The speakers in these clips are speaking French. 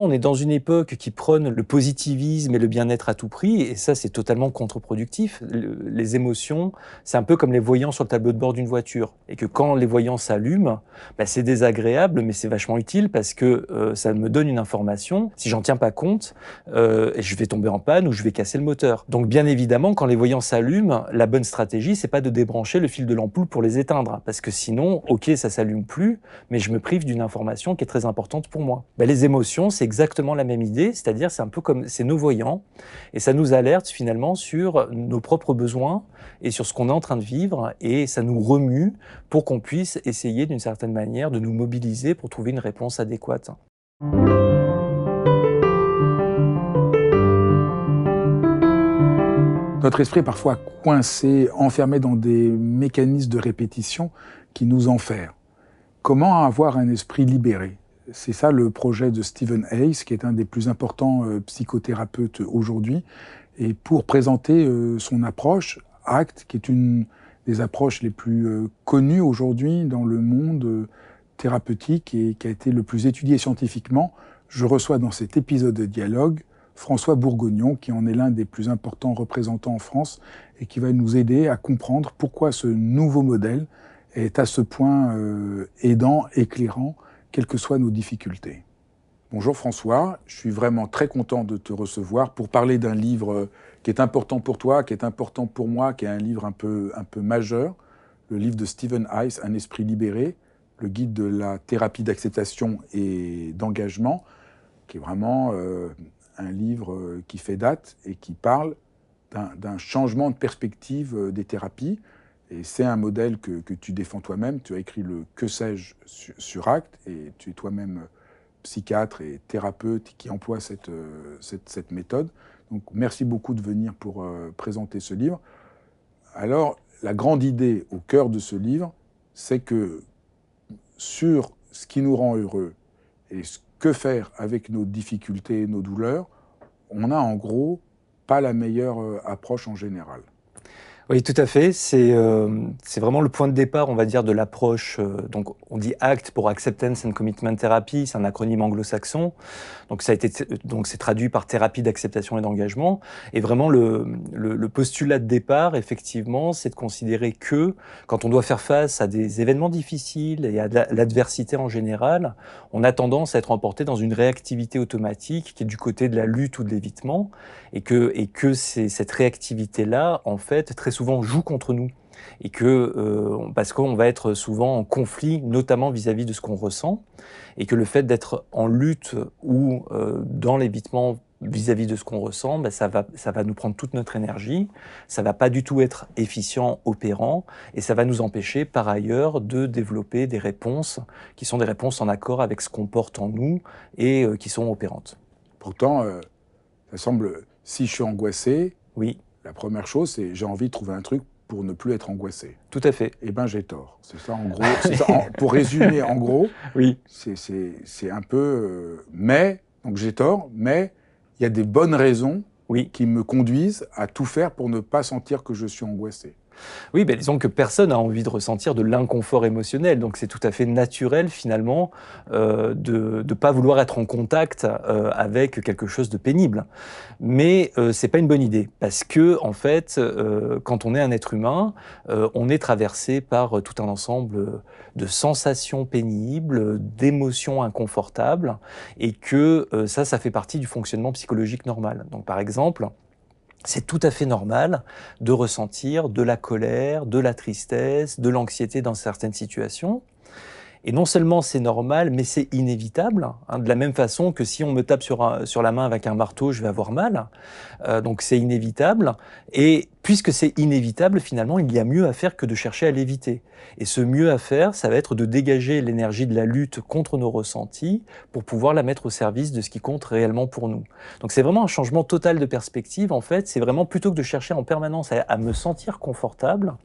On est dans une époque qui prône le positivisme et le bien-être à tout prix, et ça, c'est totalement contre-productif. Les émotions, c'est un peu comme les voyants sur le tableau de bord d'une voiture, et que quand les voyants s'allument, bah, c'est désagréable, mais c'est vachement utile parce que ça me donne une information. Si j'en tiens pas compte, je vais tomber en panne ou je vais casser le moteur. Donc bien évidemment, quand les voyants s'allument, la bonne stratégie, c'est pas de débrancher le fil de l'ampoule pour les éteindre, parce que sinon, ok, ça s'allume plus, mais je me prive d'une information qui est très importante pour moi. Bah, les émotions, c'est exactement la même idée, c'est-à-dire c'est un peu comme c'est nos voyants et ça nous alerte finalement sur nos propres besoins et sur ce qu'on est en train de vivre et ça nous remue pour qu'on puisse essayer d'une certaine manière de nous mobiliser pour trouver une réponse adéquate. Notre esprit est parfois coincé, enfermé dans des mécanismes de répétition qui nous enferment. Comment avoir un esprit libéré? C'est ça le projet de Stephen Hayes, qui est un des plus importants psychothérapeutes aujourd'hui. Et pour présenter son approche, ACT, qui est une des approches les plus connues aujourd'hui dans le monde thérapeutique et qui a été le plus étudié scientifiquement, je reçois dans cet épisode de dialogue François Bourgognon, qui en est l'un des plus importants représentants en France et qui va nous aider à comprendre pourquoi ce nouveau modèle est à ce point aidant, éclairant, quelles que soient nos difficultés. Bonjour François, je suis vraiment très content de te recevoir pour parler d'un livre qui est important pour toi, qui est important pour moi, qui est un livre un peu majeur, le livre de Stephen Hayes, Un esprit libéré, le guide de la thérapie d'acceptation et d'engagement, qui est vraiment un livre qui fait date et qui parle d'un changement de perspective des thérapies. Et c'est un modèle que tu défends toi-même. Tu as écrit le « Que sais-je » sur ACT, et tu es toi-même psychiatre et thérapeute qui emploie cette méthode. Donc merci beaucoup de venir pour présenter ce livre. Alors, la grande idée au cœur de ce livre, c'est que sur ce qui nous rend heureux et que faire avec nos difficultés et nos douleurs, on a en gros pas la meilleure approche en général. Oui, tout à fait. C'est vraiment le point de départ, on va dire, de l'approche. Donc, on dit ACT pour Acceptance and Commitment Therapy, c'est un acronyme anglo-saxon. Donc, c'est traduit par thérapie d'acceptation et d'engagement. Et vraiment, le postulat de départ, effectivement, c'est de considérer que quand on doit faire face à des événements difficiles et à l'adversité en général, on a tendance à être emporté dans une réactivité automatique qui est du côté de la lutte ou de l'évitement, et que cette réactivité-là, en fait, très souvent joue contre nous. Et parce qu'on va être souvent en conflit, notamment vis-à-vis de ce qu'on ressent, et que le fait d'être en lutte ou dans l'évitement vis-à-vis de ce qu'on ressent, ben ça va nous prendre toute notre énergie, ça va pas du tout être efficient, opérant, et ça va nous empêcher par ailleurs de développer des réponses qui sont des réponses en accord avec ce qu'on porte en nous et qui sont opérantes. Pourtant, ça semble, si je suis angoissé, Oui, la première chose, c'est j'ai envie de trouver un truc pour ne plus être angoissé. tout à fait. Eh ben, j'ai tort. C'est ça, en gros. Pour résumer, en gros, Oui. c'est un peu... donc j'ai tort, mais il y a des bonnes raisons Oui. qui me conduisent à tout faire pour ne pas sentir que je suis angoissé. Oui, ben, disons que personne n'a envie de ressentir de l'inconfort émotionnel, donc c'est tout à fait naturel finalement de ne pas vouloir être en contact avec quelque chose de pénible. Mais c'est pas une bonne idée, parce que en fait, quand on est un être humain, on est traversé par tout un ensemble de sensations pénibles, d'émotions inconfortables, et que ça fait partie du fonctionnement psychologique normal. Donc par exemple, c'est tout à fait normal de ressentir de la colère, de la tristesse, de l'anxiété dans certaines situations. Et non seulement c'est normal, mais c'est inévitable, hein, de la même façon que si on me tape sur la main avec un marteau, je vais avoir mal. Donc c'est inévitable. Et puisque c'est inévitable, finalement, il y a mieux à faire que de chercher à l'éviter. Et ce mieux à faire, ça va être de dégager l'énergie de la lutte contre nos ressentis pour pouvoir la mettre au service de ce qui compte réellement pour nous. Donc c'est vraiment un changement total de perspective, en fait. C'est vraiment plutôt que de chercher en permanence à me sentir confortable,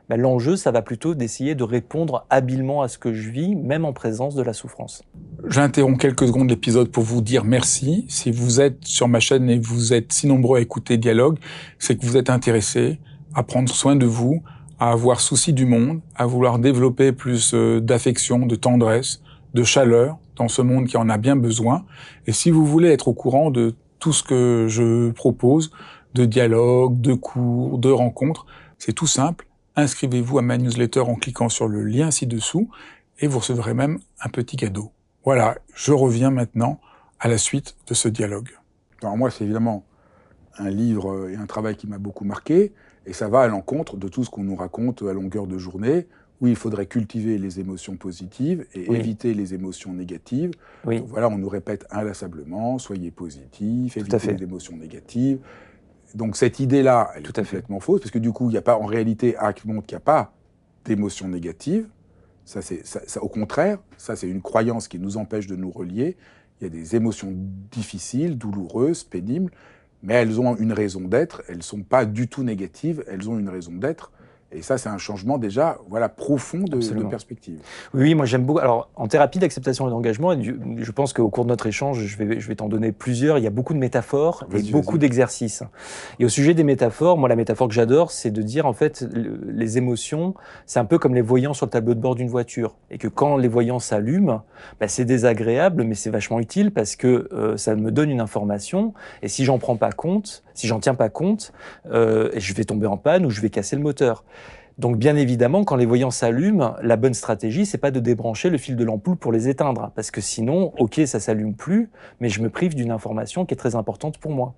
ben, l'enjeu, ça va plutôt d'essayer de répondre habilement à ce que je vis, même en présence de la souffrance. J'interromps quelques secondes l'épisode pour vous dire merci. Si vous êtes sur ma chaîne et vous êtes si nombreux à écouter Dialogue, c'est que vous êtes intéressés à prendre soin de vous, à avoir souci du monde, à vouloir développer plus d'affection, de tendresse, de chaleur dans ce monde qui en a bien besoin. Et si vous voulez être au courant de tout ce que je propose, de dialogues, de cours, de rencontres, c'est tout simple. Inscrivez-vous à ma newsletter en cliquant sur le lien ci-dessous et vous recevrez même un petit cadeau. Voilà, je reviens maintenant à la suite de ce dialogue. Alors moi, c'est évidemment un livre et un travail qui m'a beaucoup marqué, et ça va à l'encontre de tout ce qu'on nous raconte à longueur de journée, où il faudrait cultiver les émotions positives et éviter les émotions négatives. Donc voilà, on nous répète inlassablement, soyez positifs, évitez les émotions négatives. Donc cette idée-là, elle est complètement fausse, parce que du coup, il n'y a pas, en réalité, ACT montre qu'il n'y a pas d'émotions négatives. Ça, au contraire, ça c'est une croyance qui nous empêche de nous relier. Il y a des émotions difficiles, douloureuses, pénibles, mais elles ont une raison d'être, elles ne sont pas du tout négatives, elles ont une raison d'être. Et ça, c'est un changement déjà profond de perspective. Oui, moi j'aime beaucoup. Alors, en thérapie d'acceptation et d'engagement, je pense qu'au cours de notre échange, je vais t'en donner plusieurs. Il y a beaucoup de métaphores et beaucoup d'exercices. Et au sujet des métaphores, moi la métaphore que j'adore, c'est de dire en fait, les émotions, c'est un peu comme les voyants sur le tableau de bord d'une voiture. Et que quand les voyants s'allument, bah, c'est désagréable, mais c'est vachement utile parce que ça me donne une information. Et si j'en prends pas compte, si j'en tiens pas compte, je vais tomber en panne ou je vais casser le moteur. Donc bien évidemment, quand les voyants s'allument, la bonne stratégie, c'est pas de débrancher le fil de l'ampoule pour les éteindre, parce que sinon, ok, ça s'allume plus, mais je me prive d'une information qui est très importante pour moi.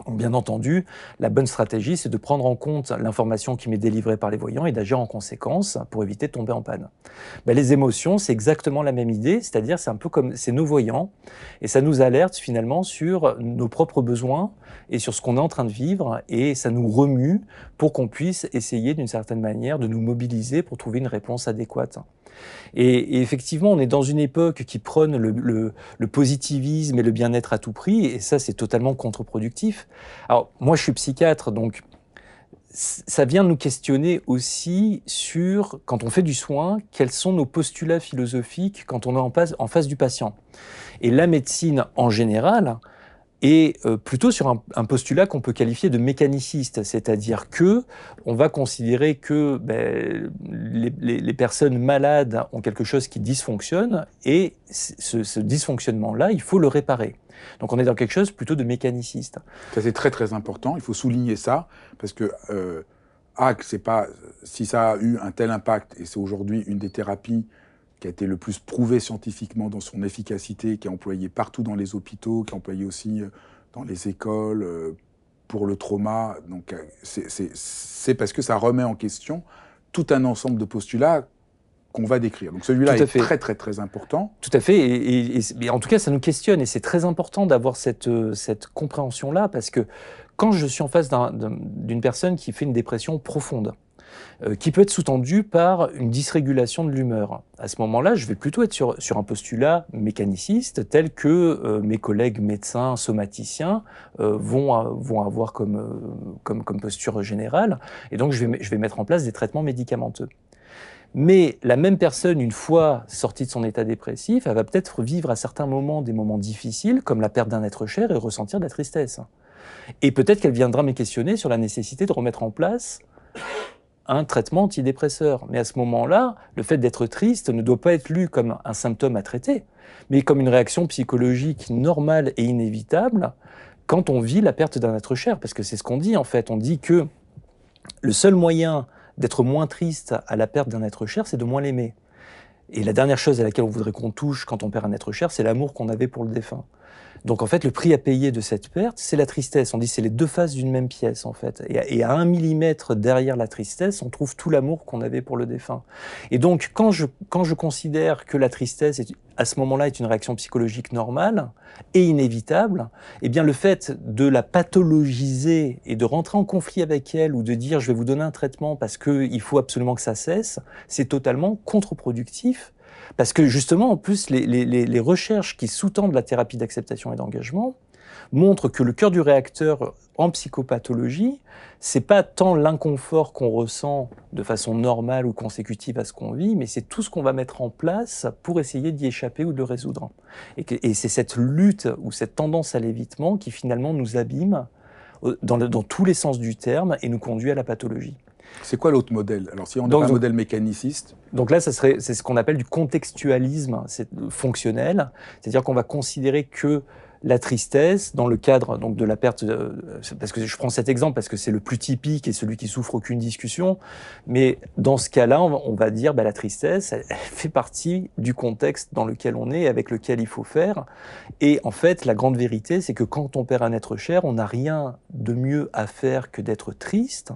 Donc, bien entendu, la bonne stratégie, c'est de prendre en compte l'information qui m'est délivrée par les voyants et d'agir en conséquence pour éviter de tomber en panne. Ben, les émotions, c'est exactement la même idée, c'est-à-dire c'est un peu comme c'est nos voyants et ça nous alerte finalement sur nos propres besoins et sur ce qu'on est en train de vivre et ça nous remue pour qu'on puisse essayer d'une certaine manière de nous mobiliser pour trouver une réponse adéquate. Et effectivement, on est dans une époque qui prône le positivisme et le bien-être à tout prix, et ça, c'est totalement contre-productif. Alors, moi, je suis psychiatre, donc ça vient nous questionner aussi sur, quand on fait du soin, quels sont nos postulats philosophiques quand on est en face du patient. Et la médecine, en général, et plutôt sur un postulat qu'on peut qualifier de mécaniciste, c'est-à-dire que on va considérer que les personnes malades ont quelque chose qui dysfonctionne et ce dysfonctionnement-là, il faut le réparer. Donc on est dans quelque chose plutôt de mécaniciste. Ça c'est très très important, il faut souligner ça, parce que ACT, c'est pas, si ça a eu un tel impact, et c'est aujourd'hui une des thérapies qui a été le plus prouvé scientifiquement dans son efficacité, qui est employé partout dans les hôpitaux, qui est employé aussi dans les écoles, pour le trauma. Donc c'est parce que ça remet en question tout un ensemble de postulats qu'on va décrire. Donc celui-là est très très très important. Tout à fait, et en tout cas ça nous questionne, et c'est très important d'avoir cette compréhension-là, parce que quand je suis en face d'une personne qui fait une dépression profonde, qui peut être sous-tendu par une dysrégulation de l'humeur. À ce moment-là, je vais plutôt être sur un postulat mécaniciste tel que mes collègues médecins, somaticiens vont avoir comme posture générale, et donc je vais mettre en place des traitements médicamenteux. Mais la même personne, une fois sortie de son état dépressif, elle va peut-être vivre à certains moments des moments difficiles, comme la perte d'un être cher, et ressentir de la tristesse. Et peut-être qu'elle viendra me questionner sur la nécessité de remettre en place un traitement antidépresseur. Mais à ce moment-là, le fait d'être triste ne doit pas être lu comme un symptôme à traiter, mais comme une réaction psychologique normale et inévitable quand on vit la perte d'un être cher. Parce que c'est ce qu'on dit en fait, on dit que le seul moyen d'être moins triste à la perte d'un être cher, c'est de moins l'aimer. Et la dernière chose à laquelle on voudrait qu'on touche quand on perd un être cher, c'est l'amour qu'on avait pour le défunt. Donc en fait, le prix à payer de cette perte, c'est la tristesse. On dit que c'est les deux faces d'une même pièce en fait. Et à 1 millimètre derrière la tristesse, on trouve tout l'amour qu'on avait pour le défunt. Et donc quand je considère que la tristesse à ce moment-là est une réaction psychologique normale et inévitable, eh bien le fait de la pathologiser et de rentrer en conflit avec elle ou de dire je vais vous donner un traitement parce qu'il faut absolument que ça cesse, c'est totalement contre-productif. Parce que justement, en plus, les recherches qui sous-tendent la thérapie d'acceptation et d'engagement montrent que le cœur du réacteur en psychopathologie, c'est pas tant l'inconfort qu'on ressent de façon normale ou consécutive à ce qu'on vit, mais c'est tout ce qu'on va mettre en place pour essayer d'y échapper ou de le résoudre. Et c'est cette lutte ou cette tendance à l'évitement qui finalement nous abîme dans tous les sens du terme et nous conduit à la pathologie. C'est quoi l'autre modèle? Alors, si on a un modèle mécaniciste... Donc là, c'est ce qu'on appelle du contextualisme fonctionnel, c'est-à-dire qu'on va considérer que la tristesse, dans le cadre donc, de la perte, parce que je prends cet exemple parce que c'est le plus typique et celui qui souffre aucune discussion, mais dans ce cas-là, on va dire la tristesse, elle fait partie du contexte dans lequel on est, avec lequel il faut faire. Et en fait, la grande vérité, c'est que quand on perd un être cher, on n'a rien de mieux à faire que d'être triste.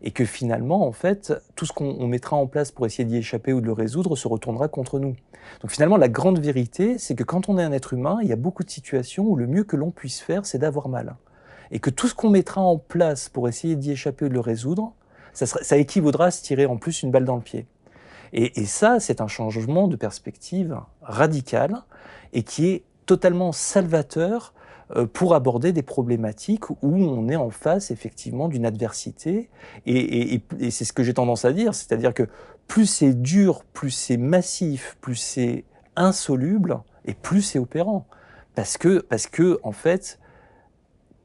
Et que finalement, en fait, tout ce qu'on mettra en place pour essayer d'y échapper ou de le résoudre se retournera contre nous. Donc finalement, la grande vérité, c'est que quand on est un être humain, il y a beaucoup de situations où le mieux que l'on puisse faire, c'est d'avoir mal. Et que tout ce qu'on mettra en place pour essayer d'y échapper ou de le résoudre, ça équivaudra à se tirer en plus une balle dans le pied. Et ça, c'est un changement de perspective radical et qui est totalement salvateur pour aborder des problématiques où on est en face effectivement d'une adversité. Et c'est ce que j'ai tendance à dire, c'est-à-dire que plus c'est dur, plus c'est massif, plus c'est insoluble, et plus c'est opérant. Parce que en fait,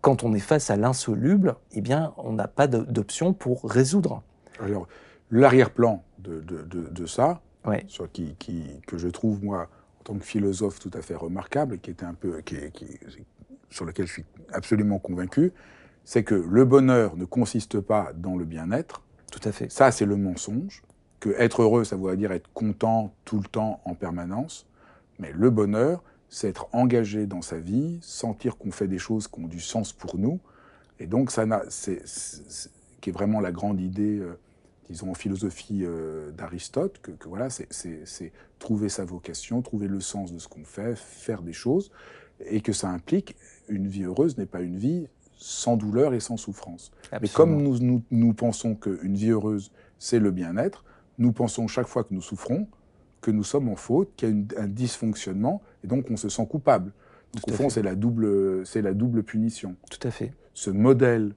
quand on est face à l'insoluble, eh bien, on n'a pas d'option pour résoudre. Alors, l'arrière-plan de ça, Ouais. que je trouve, moi, en tant que philosophe, tout à fait remarquable, sur lequel je suis absolument convaincu, c'est que le bonheur ne consiste pas dans le bien-être. Tout à fait. Ça, c'est le mensonge. Que être heureux, ça veut dire être content tout le temps, en permanence. Mais le bonheur, c'est être engagé dans sa vie, sentir qu'on fait des choses qui ont du sens pour nous. Et donc, qui est vraiment la grande idée, disons, en philosophie d'Aristote, que voilà, c'est trouver sa vocation, trouver le sens de ce qu'on fait, faire des choses, et que ça implique une vie heureuse n'est pas une vie sans douleur et sans souffrance. Absolument. Mais comme nous pensons qu'une vie heureuse, c'est le bien-être, nous pensons chaque fois que nous souffrons que nous sommes en faute, qu'il y a un dysfonctionnement, et donc on se sent coupable. Donc, au fond, c'est la double punition. Tout à fait. Ce modèle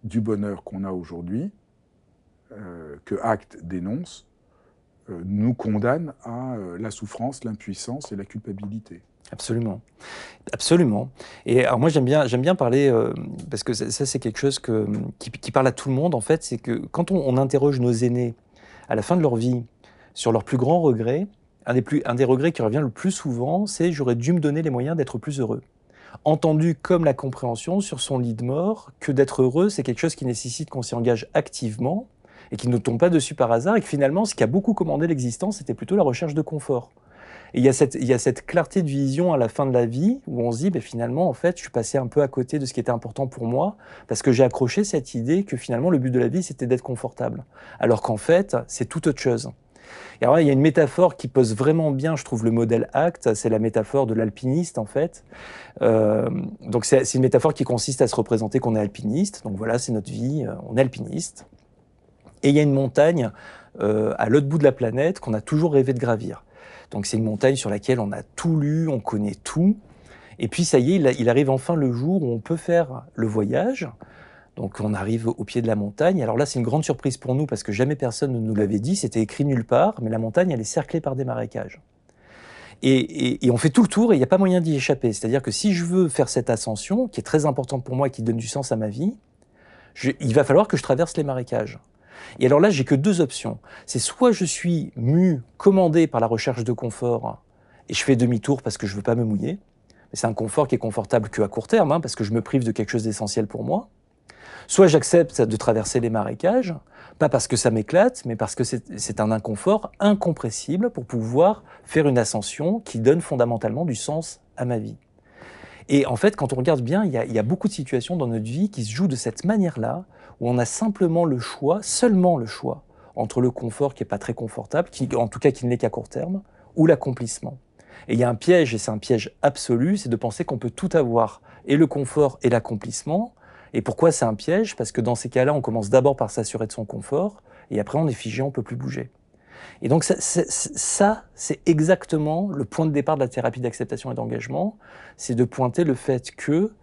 du bonheur qu'on a aujourd'hui, que Acte dénonce, nous condamne à la souffrance, l'impuissance et la culpabilité. Absolument, absolument. Et alors moi j'aime bien parler parce que ça c'est quelque chose qui parle à tout le monde en fait, c'est que quand on interroge nos aînés à la fin de leur vie sur leurs plus grands regrets, un des regrets qui revient le plus souvent, c'est j'aurais dû me donner les moyens d'être plus heureux. Entendu comme la compréhension sur son lit de mort que d'être heureux c'est quelque chose qui nécessite qu'on s'y engage activement et qui ne tombe pas dessus par hasard et que finalement ce qui a beaucoup commandé l'existence c'était plutôt la recherche de confort. Et il y a cette clarté de vision à la fin de la vie où on se dit, finalement, en fait, je suis passé un peu à côté de ce qui était important pour moi parce que j'ai accroché cette idée que finalement, le but de la vie, c'était d'être confortable. Alors qu'en fait, c'est tout autre chose. Et alors là, il y a une métaphore qui pose vraiment bien, je trouve, le modèle Acte, c'est la métaphore de l'alpiniste, en fait. Donc c'est une métaphore qui consiste à se représenter qu'on est alpiniste. Donc voilà, c'est notre vie, on est alpiniste. Et il y a une montagne à l'autre bout de la planète qu'on a toujours rêvé de gravir. Donc c'est une montagne sur laquelle on a tout lu, on connaît tout. Et puis ça y est, il arrive enfin le jour où on peut faire le voyage. Donc on arrive au pied de la montagne. Alors là, c'est une grande surprise pour nous parce que jamais personne ne nous l'avait dit. C'était écrit nulle part, mais la montagne, elle est cerclée par des marécages. Et on fait tout le tour et il n'y a pas moyen d'y échapper. C'est-à-dire que si je veux faire cette ascension, qui est très importante pour moi et qui donne du sens à ma vie, il va falloir que je traverse les marécages. Et alors là, j'ai que deux options. C'est soit je suis commandé par la recherche de confort et je fais demi-tour parce que je ne veux pas me mouiller. Mais c'est un confort qui est confortable qu'à court terme, parce que je me prive de quelque chose d'essentiel pour moi. Soit j'accepte de traverser les marécages, pas parce que ça m'éclate, mais parce que c'est un inconfort incompressible pour pouvoir faire une ascension qui donne fondamentalement du sens à ma vie. Et en fait, quand on regarde bien, il y a beaucoup de situations dans notre vie qui se jouent de cette manière-là, où on a simplement le choix, seulement le choix, entre le confort qui n'est pas très confortable, en tout cas qui ne l'est qu'à court terme, ou l'accomplissement. Et il y a un piège, et c'est un piège absolu, c'est de penser qu'on peut tout avoir, et le confort et l'accomplissement. Et pourquoi c'est un piège? Parce que dans ces cas-là, on commence d'abord par s'assurer de son confort, et après on est figé, on ne peut plus bouger. Et donc ça, c'est exactement le point de départ de la thérapie d'acceptation et d'engagement, c'est de pointer le fait que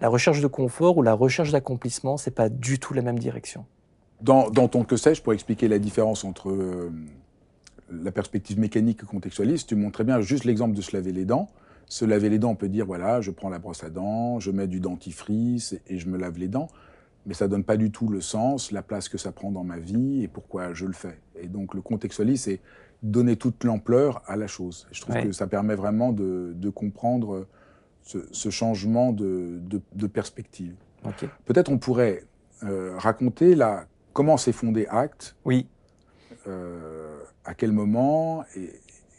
la recherche de confort ou la recherche d'accomplissement, c'est pas du tout la même direction. Dans ton que sais-je, pour expliquer la différence entre la perspective mécanique et contextualiste, tu montres très bien juste l'exemple de se laver les dents. Se laver les dents, on peut dire, voilà, je prends la brosse à dents, je mets du dentifrice et je me lave les dents. mais ça donne pas du tout le sens, la place que ça prend dans ma vie et pourquoi je le fais. Et donc le contextualiser, c'est donner toute l'ampleur à la chose. Et je trouve que ça permet vraiment de comprendre ce changement de perspective. Okay. Peut-être on pourrait raconter comment s'est fondé Actes, oui. À quel moment, et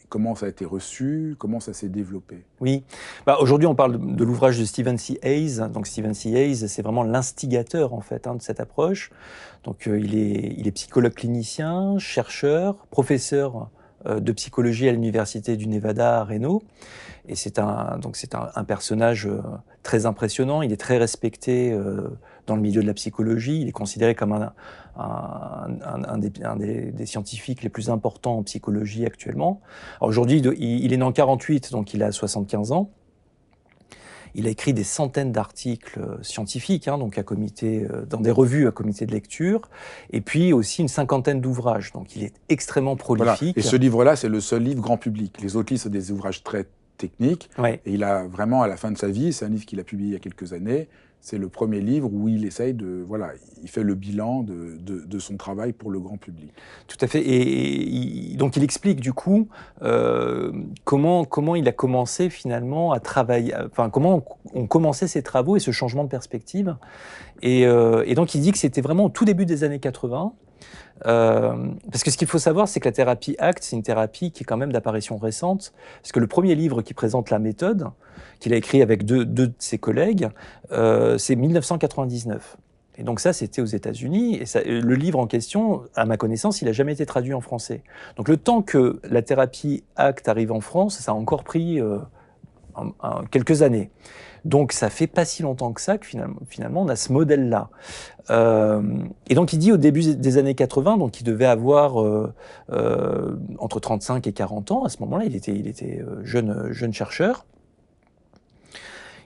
comment ça a été reçu, comment ça s'est développé. Oui, aujourd'hui on parle de l'ouvrage de Stephen C. Hayes. Donc Stephen C. Hayes, c'est vraiment l'instigateur en fait de cette approche. Donc il est psychologue clinicien, chercheur, professeur de psychologie à l'université du Nevada à Reno. Et c'est un personnage très impressionnant. Il est très respecté dans le milieu de la psychologie. Il est considéré comme un des scientifiques les plus importants en psychologie actuellement. Aujourd'hui, il est né en 48, donc il a 75 ans. Il a écrit des centaines d'articles scientifiques, donc dans des revues à comité de lecture, et puis aussi une cinquantaine d'ouvrages. Donc il est extrêmement prolifique. Voilà. Et ce livre-là, c'est le seul livre grand public. Les autres livres, c'est des ouvrages très techniques. Ouais. Et il a vraiment, à la fin de sa vie, c'est un livre qu'il a publié il y a quelques années, c'est le premier livre où il essaye il fait le bilan de son travail pour le grand public. Tout à fait. Et donc il explique du coup comment il a commencé finalement à travailler, enfin comment ont commencé ses travaux et ce changement de perspective. Et donc il dit que c'était vraiment au tout début des années 80. Parce que ce qu'il faut savoir, c'est que la thérapie ACT, c'est une thérapie qui est quand même d'apparition récente, parce que le premier livre qui présente la méthode, qu'il a écrit avec deux de ses collègues, c'est 1999. Et donc ça, c'était aux États-Unis, et le livre en question, à ma connaissance, il n'a jamais été traduit en français. Donc le temps que la thérapie ACT arrive en France, ça a encore pris quelques années. Donc ça fait pas si longtemps que ça que finalement on a ce modèle-là. Et donc il dit au début des années 80, donc il devait avoir entre 35 et 40 ans. À ce moment-là, il était jeune chercheur.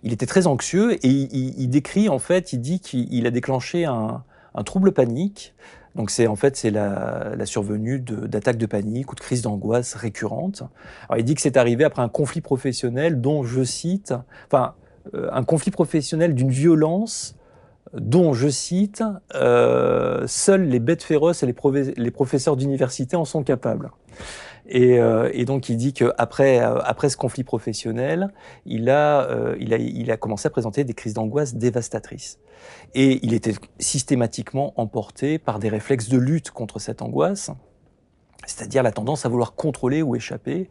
Il était très anxieux et il décrit en fait, il dit qu'il a déclenché un trouble panique. Donc c'est la survenue d'attaques de panique ou de crises d'angoisse récurrentes. Alors il dit que c'est arrivé après un conflit professionnel dont, je cite, un conflit professionnel d'une violence dont, je cite, seuls les bêtes féroces et les professeurs d'université en sont capables. Et donc il dit qu'après ce conflit professionnel, il a commencé à présenter des crises d'angoisse dévastatrices. Et il était systématiquement emporté par des réflexes de lutte contre cette angoisse, c'est-à-dire la tendance à vouloir contrôler ou échapper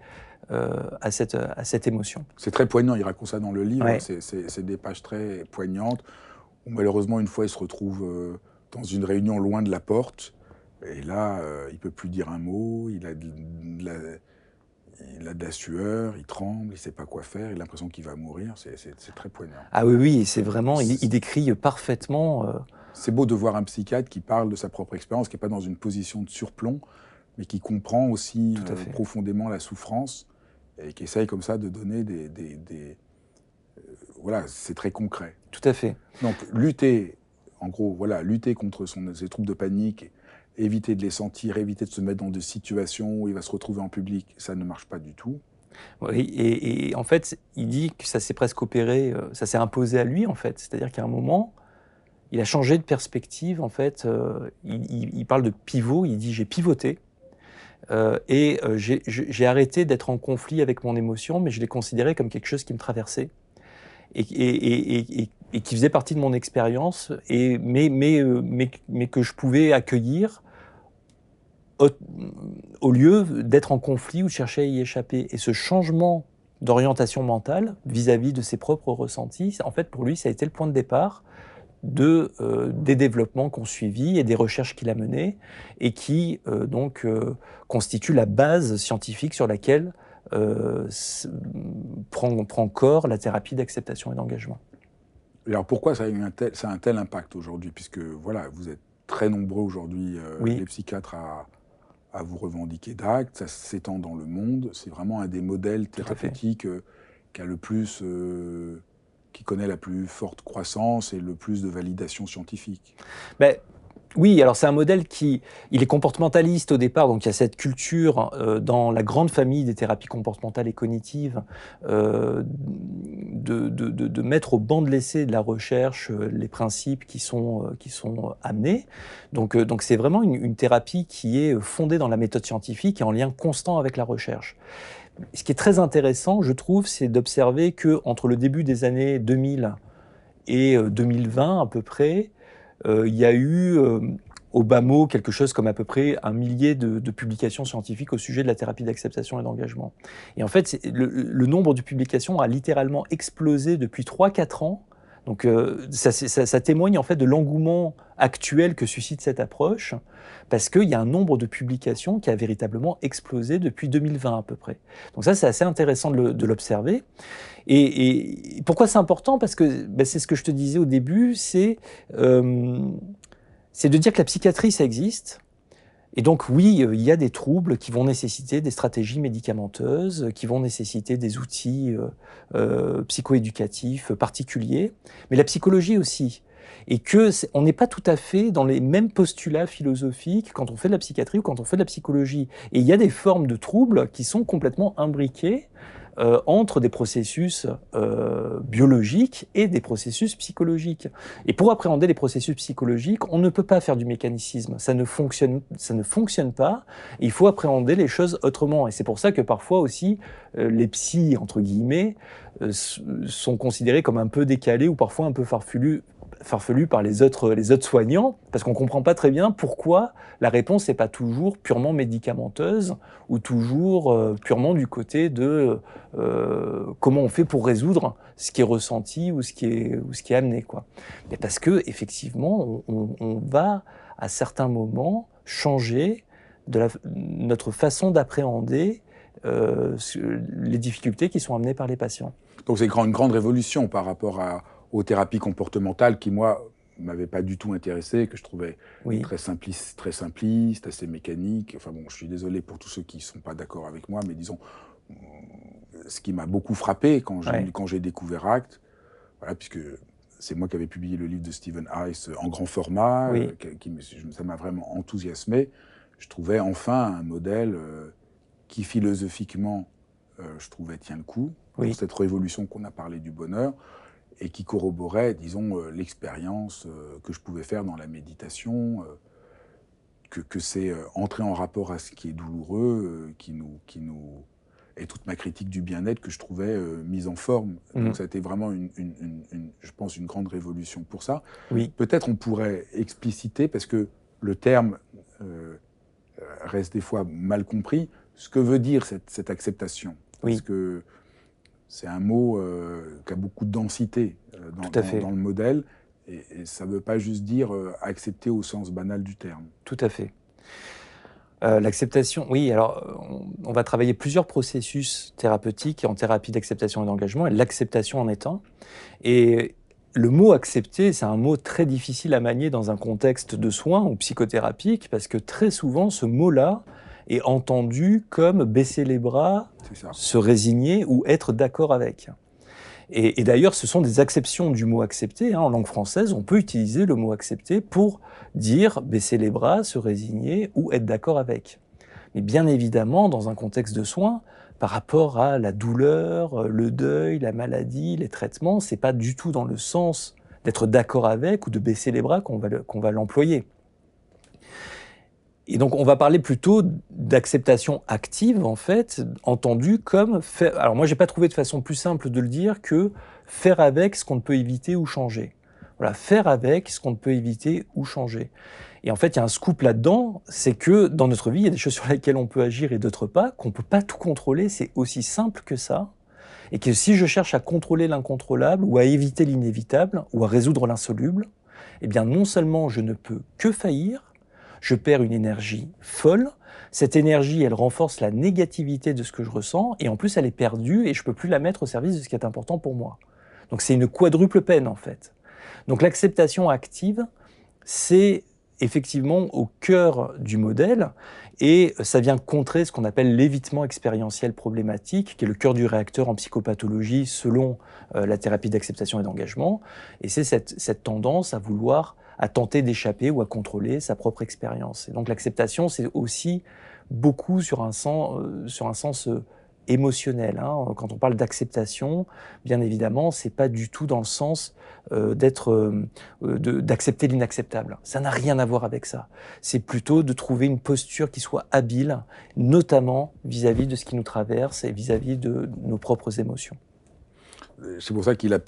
à cette émotion. C'est très poignant, il raconte ça dans le livre, ouais. C'est des pages très poignantes, où malheureusement une fois il se retrouve dans une réunion loin de la porte, et là il ne peut plus dire un mot, il a de la sueur, il tremble, il ne sait pas quoi faire, il a l'impression qu'il va mourir, c'est très poignant. Ah oui, c'est vraiment, il décrit parfaitement... C'est beau de voir un psychiatre qui parle de sa propre expérience, qui n'est pas dans une position de surplomb, mais qui comprend aussi profondément la souffrance, et qui essaye comme ça de donner voilà, c'est très concret. Tout à fait. Donc lutter contre ces troubles de panique, éviter de les sentir, éviter de se mettre dans des situations où il va se retrouver en public, ça ne marche pas du tout. Oui, et en fait, il dit que ça s'est presque opéré, ça s'est imposé à lui en fait. C'est-à-dire qu'à un moment, il a changé de perspective en fait. Il parle de pivot, il dit j'ai pivoté. Et j'ai arrêté d'être en conflit avec mon émotion, mais je l'ai considéré comme quelque chose qui me traversait et qui faisait partie de mon expérience, mais que je pouvais accueillir au lieu d'être en conflit ou de chercher à y échapper. Et ce changement d'orientation mentale vis-à-vis de ses propres ressentis, en fait, pour lui, ça a été le point de départ des développements qu'on suivit et des recherches qu'il a menées et qui constituent la base scientifique sur laquelle prend corps la thérapie d'acceptation et d'engagement. Alors pourquoi ça a un tel impact aujourd'hui, puisque voilà, vous êtes très nombreux aujourd'hui, les psychiatres, à vous revendiquer d'Actes, ça s'étend dans le monde, c'est vraiment un des modèles thérapeutiques qui a le plus... qui connaît la plus forte croissance et le plus de validation scientifique. Oui, alors c'est un modèle il est comportementaliste au départ, donc il y a cette culture dans la grande famille des thérapies comportementales et cognitives de mettre au banc de l'essai de la recherche les principes qui sont amenés. Donc c'est vraiment une thérapie qui est fondée dans la méthode scientifique et en lien constant avec la recherche. Ce qui est très intéressant, je trouve, c'est d'observer que entre le début des années 2000 et 2020 à peu près, il y a eu au bas mot quelque chose comme à peu près 1 millier de publications scientifiques au sujet de la thérapie d'acceptation et d'engagement. Et en fait, le nombre de publications a littéralement explosé depuis 3-4 ans. Donc ça témoigne en fait de l'engouement actuel que suscite cette approche, parce qu'il y a un nombre de publications qui a véritablement explosé depuis 2020 à peu près. Donc ça, c'est assez intéressant de l'observer. Et pourquoi c'est important? Parce que c'est ce que je te disais au début, c'est de dire que la psychiatrie, ça existe. Et donc oui, il y a des troubles qui vont nécessiter des stratégies médicamenteuses, qui vont nécessiter des outils psychoéducatifs particuliers, mais la psychologie aussi. Et on n'est pas tout à fait dans les mêmes postulats philosophiques quand on fait de la psychiatrie ou quand on fait de la psychologie. Et il y a des formes de troubles qui sont complètement imbriquées entre des processus biologiques et des processus psychologiques. Et pour appréhender les processus psychologiques, on ne peut pas faire du mécanicisme, ça ne fonctionne pas, il faut appréhender les choses autrement. Et c'est pour ça que parfois aussi, les psys, entre guillemets, sont considérés comme un peu décalés ou parfois un peu farfelus par les autres soignants, parce qu'on ne comprend pas très bien pourquoi la réponse n'est pas toujours purement médicamenteuse ou toujours purement du côté de comment on fait pour résoudre ce qui est ressenti ou ce qui est amené, quoi. Mais parce que effectivement, on va à certains moments changer notre façon d'appréhender les difficultés qui sont amenées par les patients. Donc c'est une grande révolution par rapport aux thérapies comportementales qui, moi, ne m'avaient pas du tout intéressé, que je trouvais très simpliste, assez mécanique. Enfin bon, je suis désolé pour tous ceux qui ne sont pas d'accord avec moi, mais disons, ce qui m'a beaucoup frappé quand j'ai découvert ACT, voilà, puisque c'est moi qui avais publié le livre de Stephen Hayes en grand format, ça m'a vraiment enthousiasmé. Je trouvais enfin un modèle qui philosophiquement, je trouvais, tient le coup, pour cette révolution qu'on a parlé du bonheur, et qui corroborait, disons, l'expérience que je pouvais faire dans la méditation, que c'est entrer en rapport à ce qui est douloureux, qui nous et toute ma critique du bien-être que je trouvais mise en forme. Donc ça a été vraiment, je pense, une grande révolution pour ça. Peut-être on pourrait expliciter, parce que le terme reste des fois mal compris, ce que veut dire cette acceptation. Parce que c'est un mot qui a beaucoup de densité dans le modèle, et ça ne veut pas juste dire accepter au sens banal du terme. Tout à fait. L'acceptation, oui, alors on va travailler plusieurs processus thérapeutiques en thérapie d'acceptation et d'engagement, et l'acceptation en est un. Et le mot accepter, c'est un mot très difficile à manier dans un contexte de soins ou psychothérapique, parce que très souvent, ce mot-là est entendu comme baisser les bras, se résigner ou être d'accord avec. Et d'ailleurs, ce sont des acceptions du mot accepter. En langue française, on peut utiliser le mot accepter pour dire baisser les bras, se résigner ou être d'accord avec. Mais bien évidemment, dans un contexte de soins, par rapport à la douleur, le deuil, la maladie, les traitements, c'est pas du tout dans le sens d'être d'accord avec ou de baisser les bras qu'on va l'employer. Et donc, on va parler plutôt d'acceptation active, en fait, entendue comme faire. Alors, moi, j'ai pas trouvé de façon plus simple de le dire que faire avec ce qu'on ne peut éviter ou changer. Voilà, faire avec ce qu'on ne peut éviter ou changer. Et en fait, il y a un scoop là-dedans, c'est que dans notre vie, il y a des choses sur lesquelles on peut agir et d'autres pas, qu'on peut pas tout contrôler, c'est aussi simple que ça. Et que si je cherche à contrôler l'incontrôlable ou à éviter l'inévitable ou à résoudre l'insoluble, eh bien, non seulement je ne peux que faillir, je perds une énergie folle. Cette énergie, elle renforce la négativité de ce que je ressens, et en plus, elle est perdue, et je ne peux plus la mettre au service de ce qui est important pour moi. Donc c'est une quadruple peine, en fait. Donc l'acceptation active, c'est effectivement au cœur du modèle, et ça vient contrer ce qu'on appelle l'évitement expérientiel problématique, qui est le cœur du réacteur en psychopathologie selon la thérapie d'acceptation et d'engagement. Et c'est cette tendance à vouloir, à tenter d'échapper ou à contrôler sa propre expérience. Et donc l'acceptation, c'est aussi beaucoup sur un sens émotionnel. Quand on parle d'acceptation, bien évidemment, c'est pas du tout dans le sens d'accepter l'inacceptable. Ça n'a rien à voir avec ça. C'est plutôt de trouver une posture qui soit habile, notamment vis-à-vis de ce qui nous traverse et vis-à-vis de nos propres émotions. C'est pour ça qu'il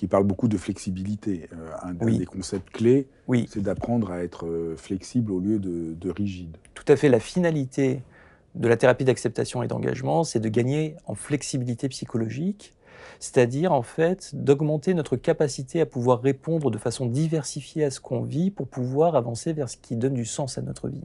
parle beaucoup de flexibilité. Un des concepts clés, c'est d'apprendre à être flexible au lieu de rigide. Tout à fait. La finalité de la thérapie d'acceptation et d'engagement, c'est de gagner en flexibilité psychologique, c'est-à-dire en fait d'augmenter notre capacité à pouvoir répondre de façon diversifiée à ce qu'on vit pour pouvoir avancer vers ce qui donne du sens à notre vie.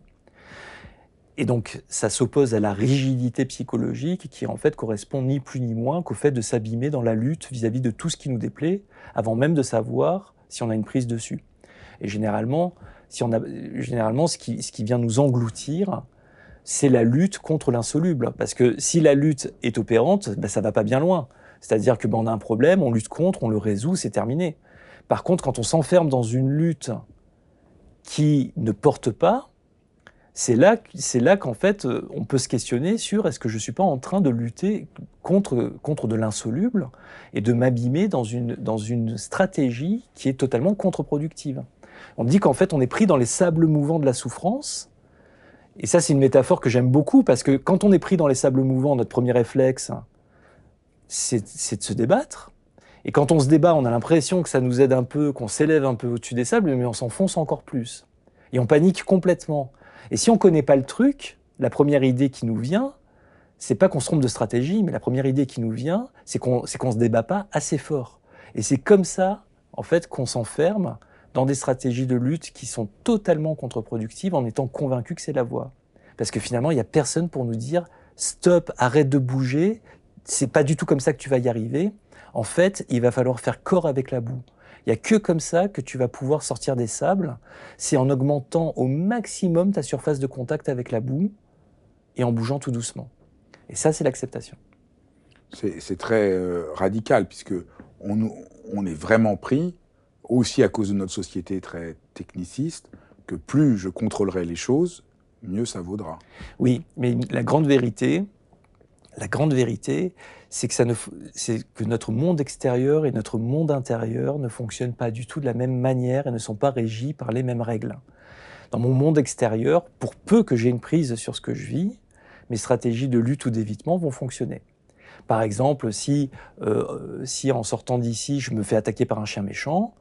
Et donc ça s'oppose à la rigidité psychologique qui en fait correspond ni plus ni moins qu'au fait de s'abîmer dans la lutte vis-à-vis de tout ce qui nous déplaît avant même de savoir si on a une prise dessus. Et généralement, ce qui vient nous engloutir, c'est la lutte contre l'insoluble. Parce que si la lutte est opérante, ça va pas bien loin. C'est-à-dire que on a un problème, on lutte contre, on le résout, c'est terminé. Par contre, quand on s'enferme dans une lutte qui ne porte pas, c'est là qu'en fait, on peut se questionner sur est-ce que je suis pas en train de lutter contre de l'insoluble et de m'abîmer dans une stratégie qui est totalement contre-productive. On dit qu'en fait, on est pris dans les sables mouvants de la souffrance. Et ça, c'est une métaphore que j'aime beaucoup, parce que quand on est pris dans les sables mouvants, notre premier réflexe, c'est de se débattre. Et quand on se débat, on a l'impression que ça nous aide un peu, qu'on s'élève un peu au-dessus des sables, mais on s'enfonce encore plus. Et on panique complètement. Et si on ne connaît pas le truc, la première idée qui nous vient, c'est pas qu'on se trompe de stratégie, mais la première idée qui nous vient, c'est qu'on se débat pas assez fort. Et c'est comme ça, en fait, qu'on s'enferme dans des stratégies de lutte qui sont totalement contre-productives en étant convaincu que c'est la voie. Parce que finalement, il n'y a personne pour nous dire « stop, arrête de bouger, c'est pas du tout comme ça que tu vas y arriver ». En fait, il va falloir faire corps avec la boue. Il n'y a que comme ça que tu vas pouvoir sortir des sables. C'est en augmentant au maximum ta surface de contact avec la boue et en bougeant tout doucement. Et ça, c'est l'acceptation. C'est très radical, puisque on est vraiment pris, aussi à cause de notre société très techniciste, que plus je contrôlerai les choses, mieux ça vaudra. Oui, mais la grande vérité, c'est que notre monde extérieur et notre monde intérieur ne fonctionnent pas du tout de la même manière et ne sont pas régis par les mêmes règles. Dans mon monde extérieur, pour peu que j'ai une prise sur ce que je vis, mes stratégies de lutte ou d'évitement vont fonctionner. Par exemple, si en sortant d'ici, je me fais attaquer par un chien méchant,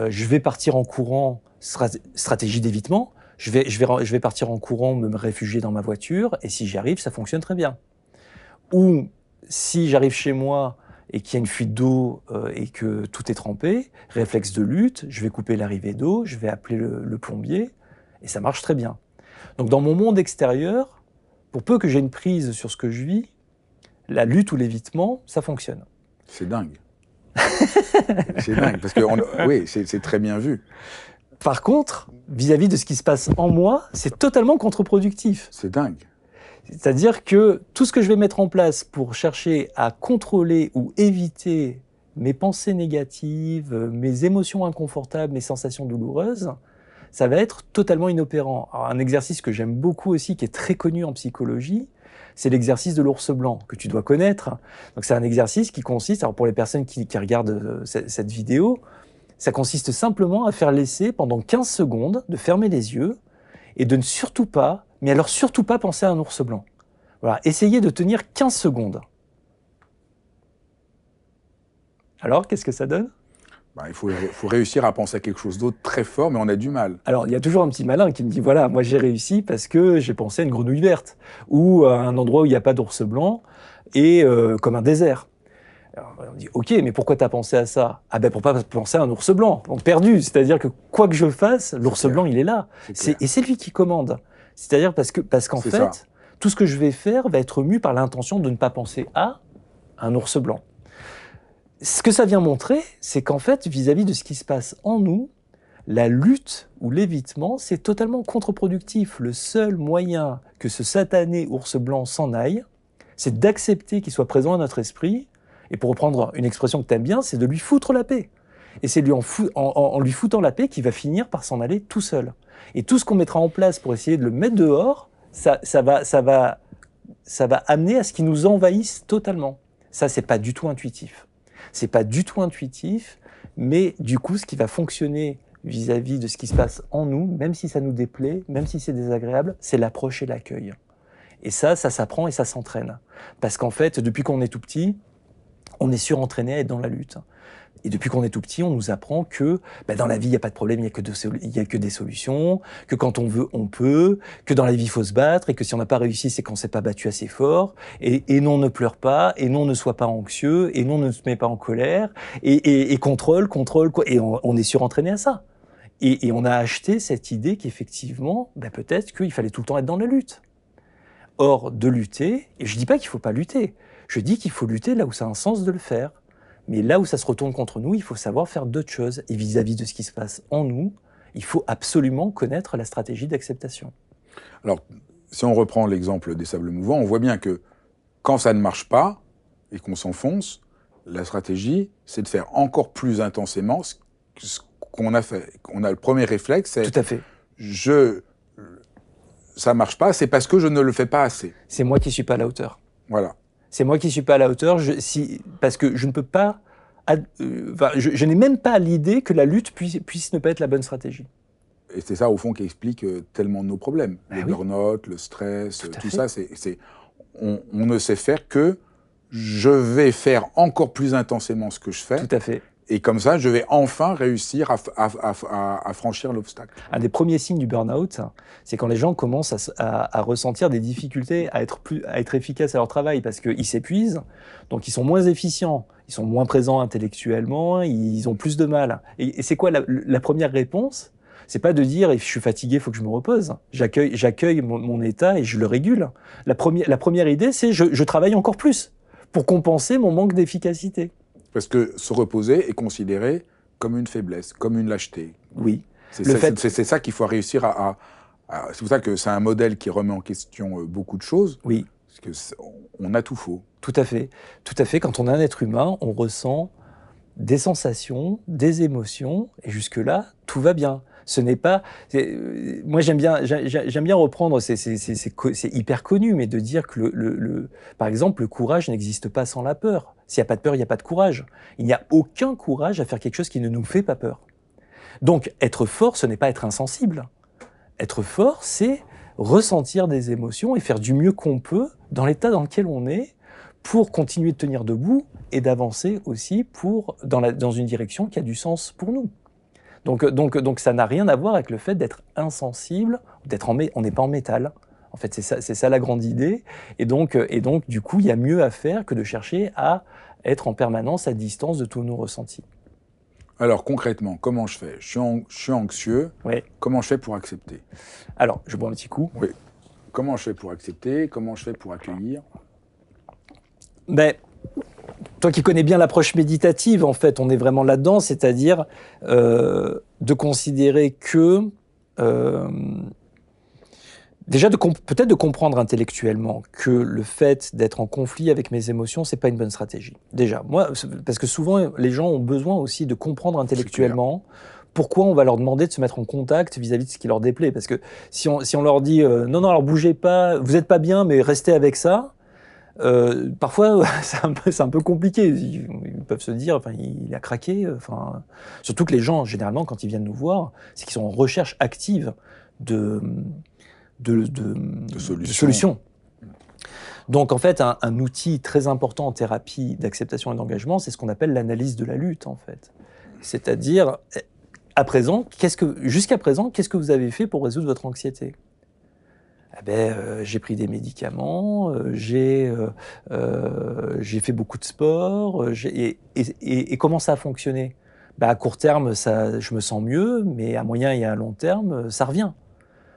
je vais partir en courant, stratégie d'évitement, je vais partir en courant, me réfugier dans ma voiture, et si j'y arrive, ça fonctionne très bien. Ou si j'arrive chez moi et qu'il y a une fuite d'eau et que tout est trempé, réflexe de lutte, je vais couper l'arrivée d'eau, je vais appeler le plombier, et ça marche très bien. Donc dans mon monde extérieur, pour peu que j'ai une prise sur ce que je vis, la lutte ou l'évitement, ça fonctionne. C'est dingue. C'est dingue, parce que oui, c'est très bien vu. Par contre, vis-à-vis de ce qui se passe en moi, c'est totalement contre-productif. C'est dingue. C'est-à-dire que tout ce que je vais mettre en place pour chercher à contrôler ou éviter mes pensées négatives, mes émotions inconfortables, mes sensations douloureuses, ça va être totalement inopérant. Alors, un exercice que j'aime beaucoup aussi, qui est très connu en psychologie, c'est l'exercice de l'ours blanc, que tu dois connaître. Donc c'est un exercice qui consiste, alors pour les personnes qui regardent cette vidéo, ça consiste simplement à faire l'essai pendant 15 secondes, de fermer les yeux, et de ne surtout pas, mais alors surtout pas penser à un ours blanc. Voilà, essayez de tenir 15 secondes. Alors, qu'est-ce que ça donne ? Il faut réussir à penser à quelque chose d'autre très fort, mais on a du mal. Alors, il y a toujours un petit malin qui me dit, voilà, moi j'ai réussi parce que j'ai pensé à une grenouille verte, ou à un endroit où il n'y a pas d'ours blanc, et comme un désert. Alors, on dit, ok, mais pourquoi tu as pensé à ça ? Ah ben pour pas penser à un ours blanc, donc perdu. C'est-à-dire que quoi que je fasse, l'ours blanc, il est là. Et c'est lui qui commande. C'est-à-dire parce qu'en fait, tout ce que je vais faire va être mu par l'intention de ne pas penser à un ours blanc. Ce que ça vient montrer, c'est qu'en fait, vis-à-vis de ce qui se passe en nous, La lutte ou l'évitement, c'est totalement contre-productif. Le seul moyen que ce satané ours blanc s'en aille, c'est d'accepter qu'il soit présent à notre esprit, et pour reprendre une expression que tu aimes bien, c'est de lui foutre la paix. Et c'est en lui foutant la paix qu'il va finir par s'en aller tout seul. Et tout ce qu'on mettra en place pour essayer de le mettre dehors, ça va amener à ce qu'il nous envahisse totalement. Ça, c'est pas du tout intuitif. C'est pas du tout intuitif, mais du coup, ce qui va fonctionner vis-à-vis de ce qui se passe en nous, même si ça nous déplaît, même si c'est désagréable, c'est l'approche et l'accueil. Et ça s'apprend et ça s'entraîne. Parce qu'en fait, depuis qu'on est tout petit, on est surentraîné à être dans la lutte. Et depuis qu'on est tout petit, on nous apprend que dans la vie, il n'y a pas de problème, il n'y a que des solutions, que quand on veut, on peut, que dans la vie, il faut se battre, et que si on n'a pas réussi, c'est qu'on ne s'est pas battu assez fort, et non, ne pleure pas, et non, ne sois pas anxieux, et non, ne te mets pas en colère, et contrôle, et on est surentraîné à ça. Et on a acheté cette idée qu'effectivement, peut-être qu'il fallait tout le temps être dans la lutte. Or, de lutter, et je ne dis pas qu'il ne faut pas lutter, je dis qu'il faut lutter là où ça a un sens de le faire. Mais là où ça se retourne contre nous, il faut savoir faire d'autres choses. Et vis-à-vis de ce qui se passe en nous, il faut absolument connaître la stratégie d'acceptation. Alors, si on reprend l'exemple des sables mouvants, on voit bien que quand ça ne marche pas et qu'on s'enfonce, la stratégie, c'est de faire encore plus intensément ce qu'on a fait. On a le premier réflexe, c'est... Tout à fait. Ça ne marche pas, c'est parce que je ne le fais pas assez. C'est moi qui ne suis pas à la hauteur. Voilà. C'est moi qui ne suis pas à la hauteur, parce que je ne peux pas... je n'ai même pas l'idée que la lutte puisse ne pas être la bonne stratégie. Et c'est ça, au fond, qui explique tellement de nos problèmes. Le oui. burn-out, le stress, tout ça, on ne sait faire que je vais faire encore plus intensément ce que je fais. Tout à fait. Et comme ça, je vais enfin réussir à franchir l'obstacle. Un des premiers signes du burn-out, c'est quand les gens commencent à ressentir des difficultés à être efficaces à leur travail parce qu'ils s'épuisent, donc ils sont moins efficients, ils sont moins présents intellectuellement, ils ont plus de mal. Et c'est quoi la première réponse? C'est pas de dire je suis fatigué, il faut que je me repose. J'accueille mon état et je le régule. La première idée, c'est je travaille encore plus pour compenser mon manque d'efficacité. Parce que se reposer est considéré comme une faiblesse, comme une lâcheté. Oui. C'est ça qu'il faut réussir c'est pour ça que c'est un modèle qui remet en question beaucoup de choses. Oui. Parce qu'on a tout faux. Tout à fait. Tout à fait. Quand on est un être humain, on ressent des sensations, des émotions, et jusque-là, tout va bien. Ce n'est pas... Moi, j'aime bien reprendre, c'est hyper connu, mais de dire que, par exemple, le courage n'existe pas sans la peur. S'il n'y a pas de peur, il n'y a pas de courage. Il n'y a aucun courage à faire quelque chose qui ne nous fait pas peur. Donc, être fort, ce n'est pas être insensible. Être fort, c'est ressentir des émotions et faire du mieux qu'on peut dans l'état dans lequel on est pour continuer de tenir debout et d'avancer aussi dans une direction qui a du sens pour nous. Donc ça n'a rien à voir avec le fait d'être insensible, on n'est pas en métal. En fait, c'est ça la grande idée. Et donc, du coup, il y a mieux à faire que de chercher à être en permanence à distance de tous nos ressentis. Alors, concrètement, comment je fais ? Je suis anxieux. Oui. Comment je fais pour accepter ? Alors, je bois un petit coup. Oui. Comment je fais pour accepter ? Comment je fais pour accueillir ? Toi qui connais bien l'approche méditative, en fait, on est vraiment là-dedans, c'est-à-dire de considérer que... déjà, peut-être de comprendre intellectuellement que le fait d'être en conflit avec mes émotions, c'est pas une bonne stratégie. Déjà, moi, parce que souvent, les gens ont besoin aussi de comprendre intellectuellement pourquoi on va leur demander de se mettre en contact vis-à-vis de ce qui leur déplaît. Parce que si on leur dit non, alors bougez pas, vous n'êtes pas bien, mais restez avec ça, parfois, c'est un peu compliqué. Ils peuvent se dire, il a craqué. Surtout que les gens, généralement, quand ils viennent nous voir, c'est qu'ils sont en recherche active de solutions. Donc, en fait, un outil très important en thérapie d'acceptation et d'engagement, c'est ce qu'on appelle l'analyse de la lutte, en fait. C'est-à-dire, jusqu'à présent, qu'est-ce que vous avez fait pour résoudre votre anxiété ? J'ai pris des médicaments, j'ai fait beaucoup de sport, et comment ça a fonctionné ? À court terme, je me sens mieux, mais à moyen et à long terme, ça revient.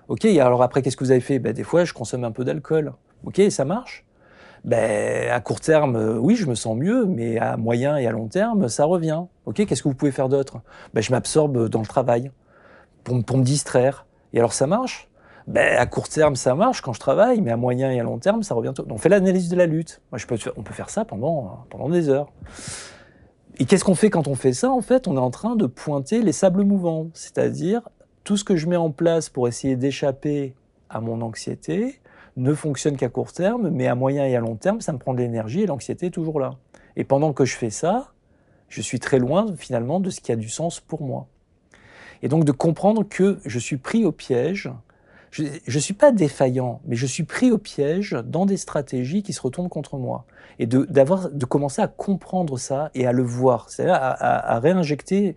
Ok, alors après, qu'est-ce que vous avez fait ? Des fois, je consomme un peu d'alcool. Ok, ça marche ? À court terme, oui, je me sens mieux, mais à moyen et à long terme, ça revient. Ok, qu'est-ce que vous pouvez faire d'autre ? Je m'absorbe dans le travail. pour me distraire. Et alors ça marche. Ben, à court terme, ça marche quand je travaille, mais à moyen et à long terme, ça revient tout. Donc, on fait l'analyse de la lutte. Moi, on peut faire ça pendant des heures. Et qu'est-ce qu'on fait quand on fait ça? En fait, on est en train de pointer les sables mouvants, c'est-à-dire tout ce que je mets en place pour essayer d'échapper à mon anxiété ne fonctionne qu'à court terme, mais à moyen et à long terme, ça me prend de l'énergie et l'anxiété est toujours là. Et pendant que je fais ça, je suis très loin finalement de ce qui a du sens pour moi. Et donc de comprendre que je suis pris au piège. Je ne suis pas défaillant, mais je suis pris au piège dans des stratégies qui se retournent contre moi. Et de commencer à comprendre ça et à le voir, c'est-à-dire à réinjecter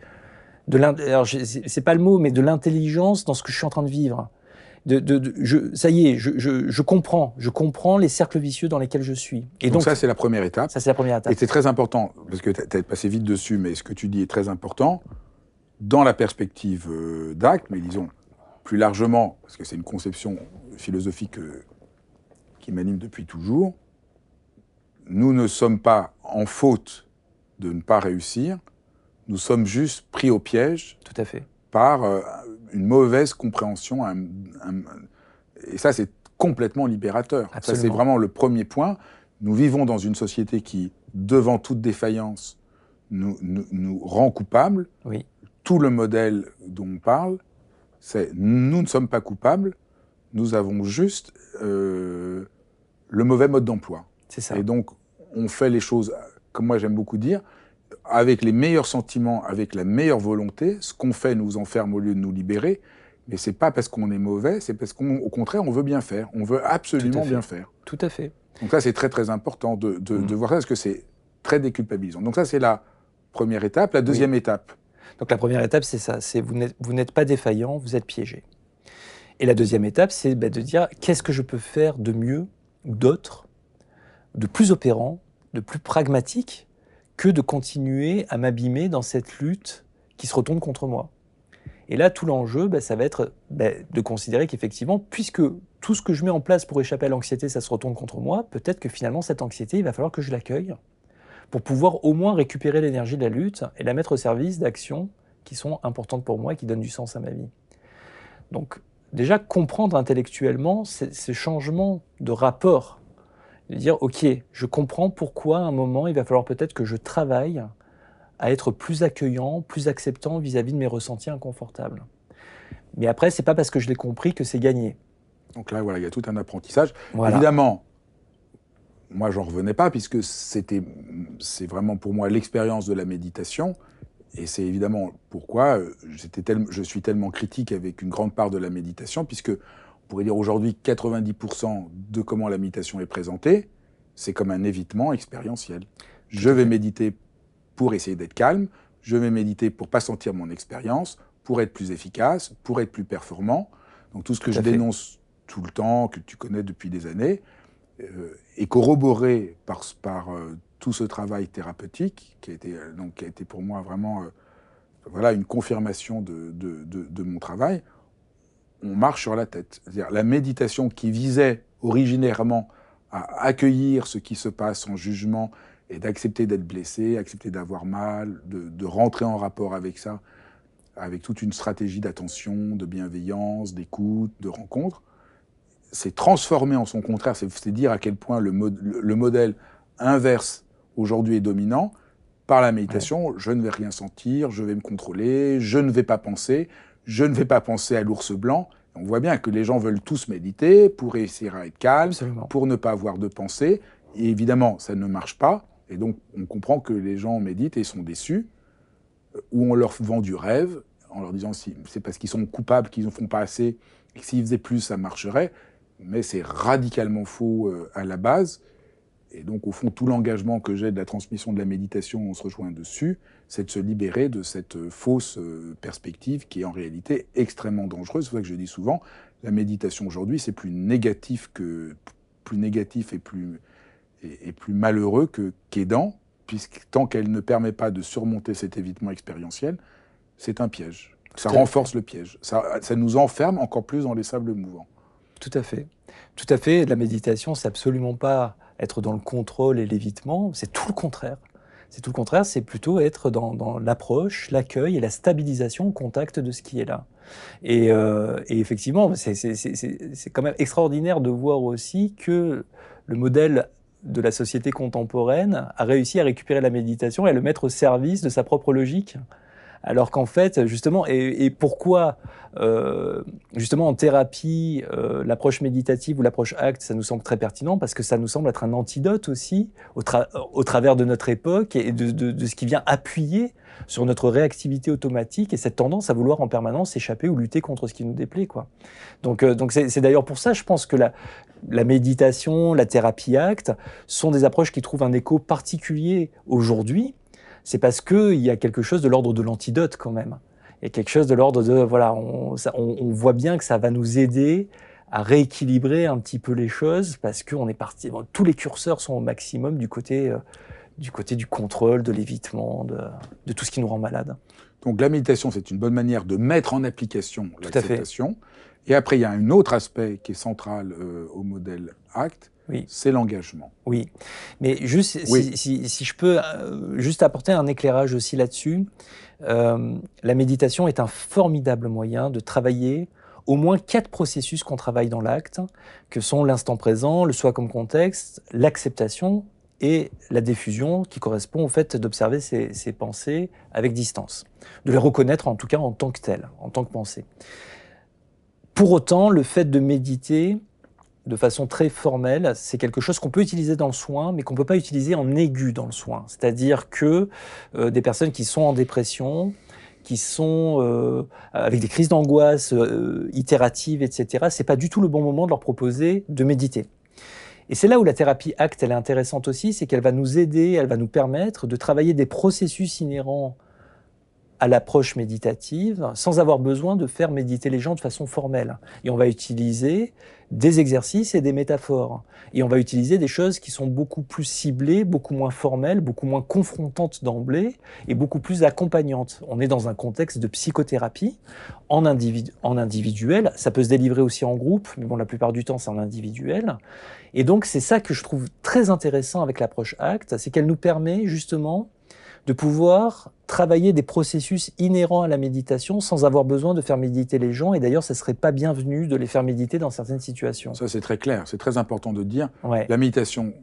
c'est pas le mot, mais de l'intelligence dans ce que je suis en train de vivre. Ça y est, je comprends les cercles vicieux dans lesquels je suis. Et donc ça, c'est la première étape. Ça, c'est la première étape. Et c'est très important, parce que tu as passé vite dessus, mais ce que tu dis est très important, dans la perspective d'acte, mais disons, plus largement, parce que c'est une conception philosophique qui m'anime depuis toujours, nous ne sommes pas en faute de ne pas réussir, nous sommes juste pris au piège. Tout à fait. Par une mauvaise compréhension. Et ça, c'est complètement libérateur. Absolument. Ça, c'est vraiment le premier point. Nous vivons dans une société qui, devant toute défaillance, nous rend coupables. Oui. Tout le modèle dont on parle, c'est nous ne sommes pas coupables, nous avons juste le mauvais mode d'emploi. C'est ça. Et donc, on fait les choses, comme moi j'aime beaucoup dire, avec les meilleurs sentiments, avec la meilleure volonté. Ce qu'on fait nous enferme au lieu de nous libérer. Mais c'est pas parce qu'on est mauvais, c'est parce qu'au contraire, on veut bien faire. On veut absolument bien faire. Tout à fait. Donc ça, c'est très très important de voir ça, parce que c'est très déculpabilisant. Donc ça, c'est la première étape. La deuxième étape. Donc la première étape, c'est ça. C'est vous n'êtes pas défaillant, vous êtes piégé. Et la deuxième étape, c'est de dire qu'est-ce que je peux faire de mieux, d'autre, de plus opérant, de plus pragmatique, que de continuer à m'abîmer dans cette lutte qui se retourne contre moi. Et là, tout l'enjeu, ça va être de considérer qu'effectivement, puisque tout ce que je mets en place pour échapper à l'anxiété, ça se retourne contre moi, peut-être que finalement, cette anxiété, il va falloir que je l'accueille pour pouvoir au moins récupérer l'énergie de la lutte et la mettre au service d'actions qui sont importantes pour moi et qui donnent du sens à ma vie. Donc, déjà, comprendre intellectuellement ce changement de rapport, de dire, ok, je comprends pourquoi à un moment, il va falloir peut-être que je travaille à être plus accueillant, plus acceptant vis-à-vis de mes ressentis inconfortables. Mais après, c'est pas parce que je l'ai compris que c'est gagné. Donc là, voilà, il y a tout un apprentissage. Voilà. Évidemment, moi, j'en revenais pas, puisque c'est vraiment pour moi l'expérience de la méditation. Et c'est évidemment pourquoi je suis tellement critique avec une grande part de la méditation, puisque on pourrait dire aujourd'hui 90% de comment la méditation est présentée, c'est comme un évitement expérientiel. Je vais méditer pour essayer d'être calme, je vais méditer pour pas sentir mon expérience, pour être plus efficace, pour être plus performant. Donc tout ce que je dénonce tout le temps, que tu connais depuis des années, est corroboré par tout ce travail thérapeutique qui a été pour moi vraiment voilà, une confirmation de mon travail. On marche sur la tête. C'est-à-dire la méditation qui visait originairement à accueillir ce qui se passe en jugement et d'accepter d'être blessé, accepter d'avoir mal, de rentrer en rapport avec ça, avec toute une stratégie d'attention, de bienveillance, d'écoute, de rencontre, c'est transformé en son contraire, c'est dire à quel point le modèle inverse aujourd'hui est dominant. Par la méditation, je ne vais rien sentir, je vais me contrôler, je ne vais pas penser à l'ours blanc. On voit bien que les gens veulent tous méditer pour essayer à être calme, Absolument. pour ne pas avoir de pensée. Et évidemment, ça ne marche pas. Et donc, on comprend que les gens méditent et sont déçus, ou on leur vend du rêve, en leur disant si c'est parce qu'ils sont coupables qu'ils ne font pas assez, et que s'ils faisaient plus, ça marcherait. Mais c'est radicalement faux à la base. Et donc, au fond, tout l'engagement que j'ai de la transmission de la méditation, on se rejoint dessus, c'est de se libérer de cette fausse perspective qui est en réalité extrêmement dangereuse. C'est pour ça que je dis souvent, la méditation aujourd'hui, c'est plus négatif et plus malheureux qu'aidant, puisque tant qu'elle ne permet pas de surmonter cet évitement expérientiel, c'est un piège. Ça renforce le piège. Ça nous enferme encore plus dans les sables mouvants. Tout à fait. Tout à fait. La méditation, c'est absolument pas être dans le contrôle et l'évitement, c'est tout le contraire. C'est tout le contraire, c'est plutôt être dans l'approche, l'accueil et la stabilisation au contact de ce qui est là. Et effectivement, c'est quand même extraordinaire de voir aussi que le modèle de la société contemporaine a réussi à récupérer la méditation et à le mettre au service de sa propre logique. Alors qu'en fait, justement, et pourquoi, justement, en thérapie, l'approche méditative ou l'approche ACT, ça nous semble très pertinent, parce que ça nous semble être un antidote aussi, au travers de notre époque et de ce qui vient appuyer sur notre réactivité automatique et cette tendance à vouloir en permanence échapper ou lutter contre ce qui nous déplaît, quoi. Donc c'est d'ailleurs pour ça, je pense que la méditation, la thérapie ACT sont des approches qui trouvent un écho particulier aujourd'hui. C'est parce qu'il y a quelque chose de l'ordre de l'antidote quand même. Il y a quelque chose de l'ordre de, voilà, on voit bien que ça va nous aider à rééquilibrer un petit peu les choses parce qu'on est parti, bon, tous les curseurs sont au maximum du côté du contrôle, de l'évitement, de tout ce qui nous rend malade. Donc la méditation, c'est une bonne manière de mettre en application l'acceptation. Et après, il y a un autre aspect qui est central au modèle ACT, oui. C'est l'engagement. Oui, mais juste, oui. Si je peux juste apporter un éclairage aussi là-dessus, la méditation est un formidable moyen de travailler au moins 4 processus qu'on travaille dans l'acte, que sont l'instant présent, le soi comme contexte, l'acceptation et la diffusion, qui correspond au fait d'observer ces pensées avec distance, de les reconnaître en tout cas en tant que telles, en tant que pensées. Pour autant, le fait de méditer de façon très formelle, c'est quelque chose qu'on peut utiliser dans le soin, mais qu'on ne peut pas utiliser en aigu dans le soin. C'est-à-dire que des personnes qui sont en dépression, qui sont avec des crises d'angoisse itératives, etc., c'est pas du tout le bon moment de leur proposer de méditer. Et c'est là où la thérapie ACT, elle est intéressante aussi, c'est qu'elle va nous aider, elle va nous permettre de travailler des processus inhérents à l'approche méditative, sans avoir besoin de faire méditer les gens de façon formelle. Et on va utiliser des exercices et des métaphores. Et on va utiliser des choses qui sont beaucoup plus ciblées, beaucoup moins formelles, beaucoup moins confrontantes d'emblée et beaucoup plus accompagnantes. On est dans un contexte de psychothérapie en individuel. Ça peut se délivrer aussi en groupe, mais bon, la plupart du temps, c'est en individuel. Et donc, c'est ça que je trouve très intéressant avec l'approche ACT, c'est qu'elle nous permet justement de pouvoir travailler des processus inhérents à la méditation sans avoir besoin de faire méditer les gens. Et d'ailleurs, ça ne serait pas bienvenu de les faire méditer dans certaines situations. Ça, c'est très clair. C'est très important de dire. Ouais. La méditation,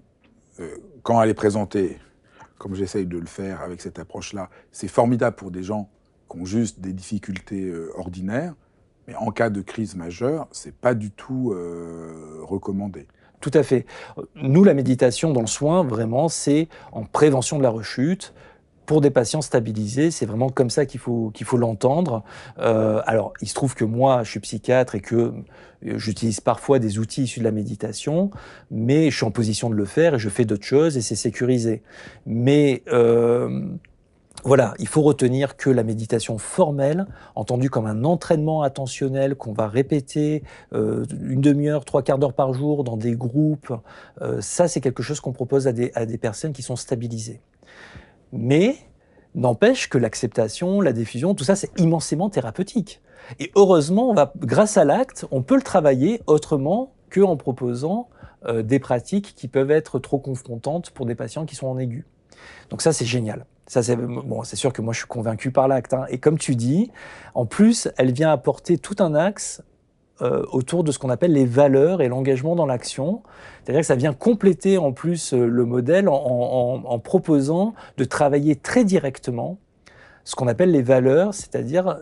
quand elle est présentée, comme j'essaye de le faire avec cette approche-là, c'est formidable pour des gens qui ont juste des difficultés ordinaires. Mais en cas de crise majeure, c'est pas du tout recommandé. Tout à fait. Nous, la méditation dans le soin, vraiment, c'est en prévention de la rechute. Pour des patients stabilisés, c'est vraiment comme ça qu'il faut l'entendre. Alors, il se trouve que moi, je suis psychiatre et que j'utilise parfois des outils issus de la méditation, mais je suis en position de le faire et je fais d'autres choses et c'est sécurisé. Mais voilà, il faut retenir que la méditation formelle, entendue comme un entraînement attentionnel qu'on va répéter une demi-heure, 3/4 d'heure par jour dans des groupes, ça c'est quelque chose qu'on propose à des personnes qui sont stabilisées. Mais n'empêche que l'acceptation, la diffusion, tout ça, c'est immensément thérapeutique. Et heureusement, grâce à l'acte, on peut le travailler autrement qu'en proposant des pratiques qui peuvent être trop confrontantes pour des patients qui sont en aigu. Donc ça, c'est génial. Ça, c'est sûr que moi, je suis convaincu par l'acte. Hein. Et comme tu dis, en plus, elle vient apporter tout un axe autour de ce qu'on appelle les valeurs et l'engagement dans l'action. C'est-à-dire que ça vient compléter en plus le modèle en proposant de travailler très directement ce qu'on appelle les valeurs, c'est-à-dire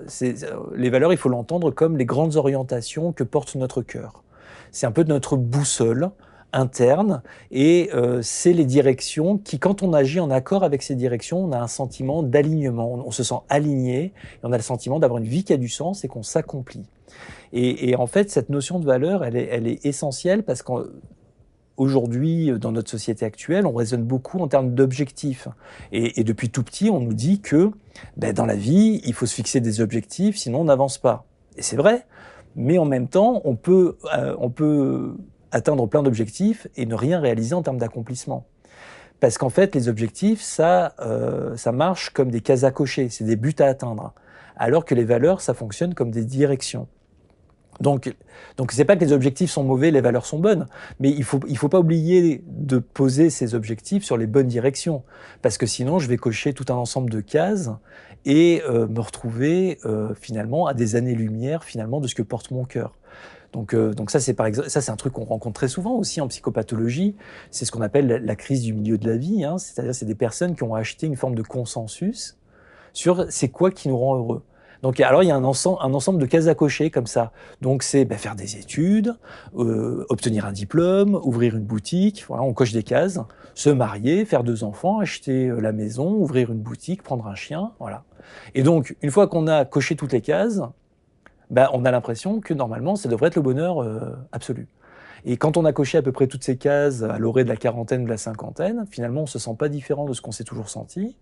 les valeurs, il faut l'entendre comme les grandes orientations que porte notre cœur. C'est un peu notre boussole interne et c'est les directions qui, quand on agit en accord avec ces directions, on a un sentiment d'alignement, on se sent aligné et on a le sentiment d'avoir une vie qui a du sens et qu'on s'accomplit. Et en fait, cette notion de valeur, elle est essentielle parce qu'aujourd'hui, dans notre société actuelle, on raisonne beaucoup en termes d'objectifs. Et depuis tout petit, on nous dit que dans la vie, il faut se fixer des objectifs, sinon on n'avance pas. Et c'est vrai, mais en même temps, on peut atteindre plein d'objectifs et ne rien réaliser en termes d'accomplissement. Parce qu'en fait, les objectifs, ça marche comme des cases à cocher, c'est des buts à atteindre. Alors que les valeurs, ça fonctionne comme des directions. Donc c'est pas que les objectifs sont mauvais, les valeurs sont bonnes, mais il faut pas oublier de poser ces objectifs sur les bonnes directions, parce que sinon je vais cocher tout un ensemble de cases et me retrouver finalement à des années-lumière finalement de ce que porte mon cœur. Donc ça c'est par exemple, ça c'est un truc qu'on rencontre très souvent aussi en psychopathologie. C'est ce qu'on appelle la crise du milieu de la vie. Hein. C'est-à-dire c'est des personnes qui ont acheté une forme de consensus sur c'est quoi qui nous rend heureux. Donc alors il y a un ensemble de cases à cocher comme ça. Donc c'est faire des études, obtenir un diplôme, ouvrir une boutique. Voilà, on coche des cases. Se marier, faire 2 enfants, acheter la maison, ouvrir une boutique, prendre un chien. Voilà. Et donc une fois qu'on a coché toutes les cases, on a l'impression que normalement, ça devrait être le bonheur absolu. Et quand on a coché à peu près toutes ces cases à l'orée de la quarantaine, de la cinquantaine, finalement, on se sent pas différent de ce qu'on s'est toujours senti.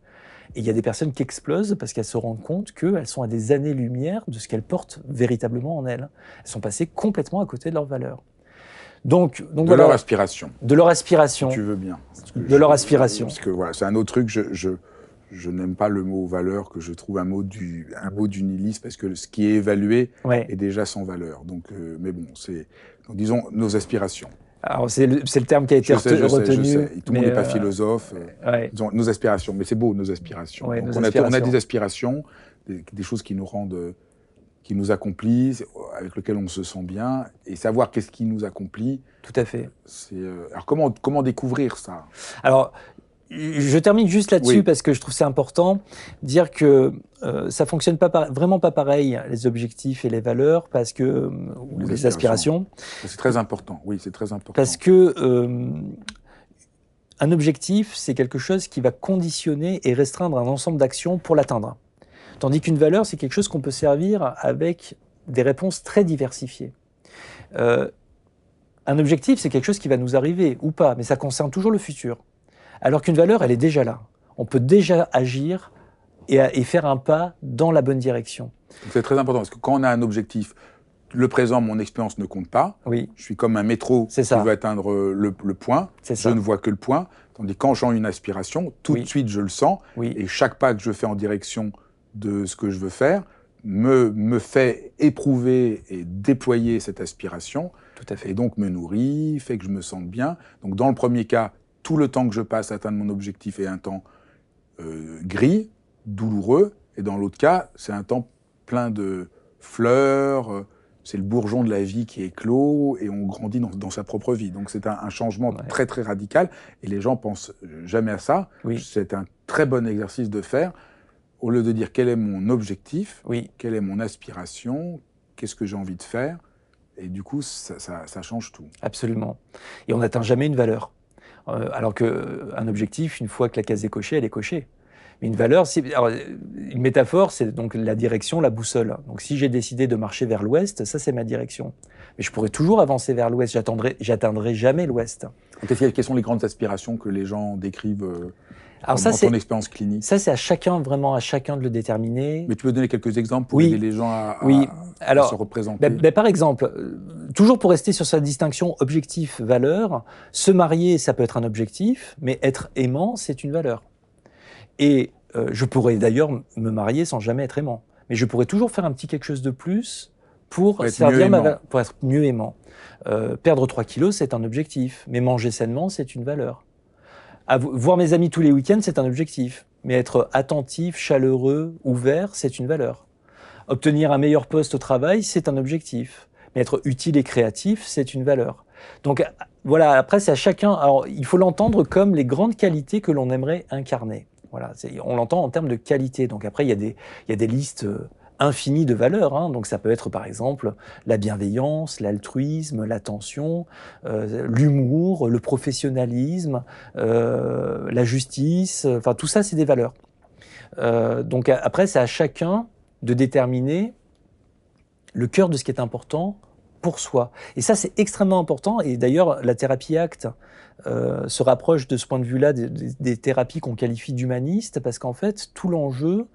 Et il y a des personnes qui explosent parce qu'elles se rendent compte qu'elles sont à des années-lumière de ce qu'elles portent véritablement en elles. Elles sont passées complètement à côté de leurs valeurs. Donc de leur aspiration. De leur aspiration. Si tu veux bien. De leur aspiration. Parce que voilà, c'est un autre truc, je n'aime pas le mot valeur, que je trouve un mot du nihilisme, parce que ce qui est évalué est déjà sans valeur. Donc, mais bon, donc, disons nos aspirations. Alors c'est le terme qui a été retenu. Je sais. Tout le monde n'est pas philosophe. Disons, nos aspirations, mais c'est beau, nos aspirations. Ouais, donc, on a des aspirations, des choses qui nous rendent, qui nous accomplissent, avec lesquelles on se sent bien, et savoir qu'est-ce qui nous accomplit. Tout à fait. Alors comment découvrir ça? Alors, je termine juste là-dessus parce que je trouve c'est important, dire que ça fonctionne vraiment pas pareil, les objectifs et les valeurs, parce que ou les aspirations. C'est très important, oui, c'est très important. Parce que un objectif, c'est quelque chose qui va conditionner et restreindre un ensemble d'actions pour l'atteindre. Tandis qu'une valeur, c'est quelque chose qu'on peut servir avec des réponses très diversifiées. Un objectif, c'est quelque chose qui va nous arriver ou pas, mais ça concerne toujours le futur. Alors qu'une valeur, elle est déjà là. On peut déjà agir et faire un pas dans la bonne direction. C'est très important, parce que quand on a un objectif, le présent, mon expérience ne compte pas. Oui. Je suis comme un métro qui veut atteindre le point. Je ne vois que le point. Tandis que quand j'ai une aspiration, tout de suite, je le sens. Et chaque pas que je fais en direction de ce que je veux faire me fait éprouver et déployer cette aspiration. Tout à fait. Et donc me nourrit, fait que je me sente bien. Donc dans le premier cas, tout le temps que je passe à atteindre mon objectif est un temps gris, douloureux. Et dans l'autre cas, c'est un temps plein de fleurs, c'est le bourgeon de la vie qui éclot et on grandit dans sa propre vie. Donc c'est un changement très très radical et les gens pensent jamais à ça. C'est un très bon exercice de faire. Au lieu de dire quel est mon objectif, quelle est mon aspiration, qu'est-ce que j'ai envie de faire, et du coup ça change tout. Absolument. Et on n'atteint jamais une valeur. Alors qu'un objectif, une fois que la case est cochée, elle est cochée. Mais une valeur, une métaphore, c'est donc la direction, la boussole. Donc si j'ai décidé de marcher vers l'ouest, ça c'est ma direction. Mais je pourrais toujours avancer vers l'ouest, j'atteindrai jamais l'ouest. Quelles sont les grandes aspirations que les gens décrivent dans ton expérience clinique? Ça c'est vraiment à chacun de le déterminer. Mais tu peux donner quelques exemples pour aider les gens à se représenter? Par exemple, toujours pour rester sur sa distinction objectif-valeur, se marier, ça peut être un objectif, mais être aimant, c'est une valeur. Et je pourrais d'ailleurs me marier sans jamais être aimant. Mais je pourrais toujours faire un petit quelque chose de plus pour être mieux aimant. Perdre 3 kilos, c'est un objectif. Mais manger sainement, c'est une valeur. Voir mes amis tous les week-ends, c'est un objectif. Mais être attentif, chaleureux, ouvert, c'est une valeur. Obtenir un meilleur poste au travail, c'est un objectif. Mais être utile et créatif, c'est une valeur. Donc voilà, après c'est à chacun. Alors il faut l'entendre comme les grandes qualités que l'on aimerait incarner. Voilà, on l'entend en termes de qualité. Donc après, il y a des listes infinies de valeurs. Hein. Donc ça peut être par exemple la bienveillance, l'altruisme, l'attention, l'humour, le professionnalisme, la justice. Enfin, tout ça, c'est des valeurs. Donc après, c'est à chacun de déterminer le cœur de ce qui est important pour soi. Et ça, c'est extrêmement important. Et d'ailleurs, la thérapie ACT se rapproche de ce point de vue-là des thérapies qu'on qualifie d'humanistes, parce qu'en fait, tout l'enjeu,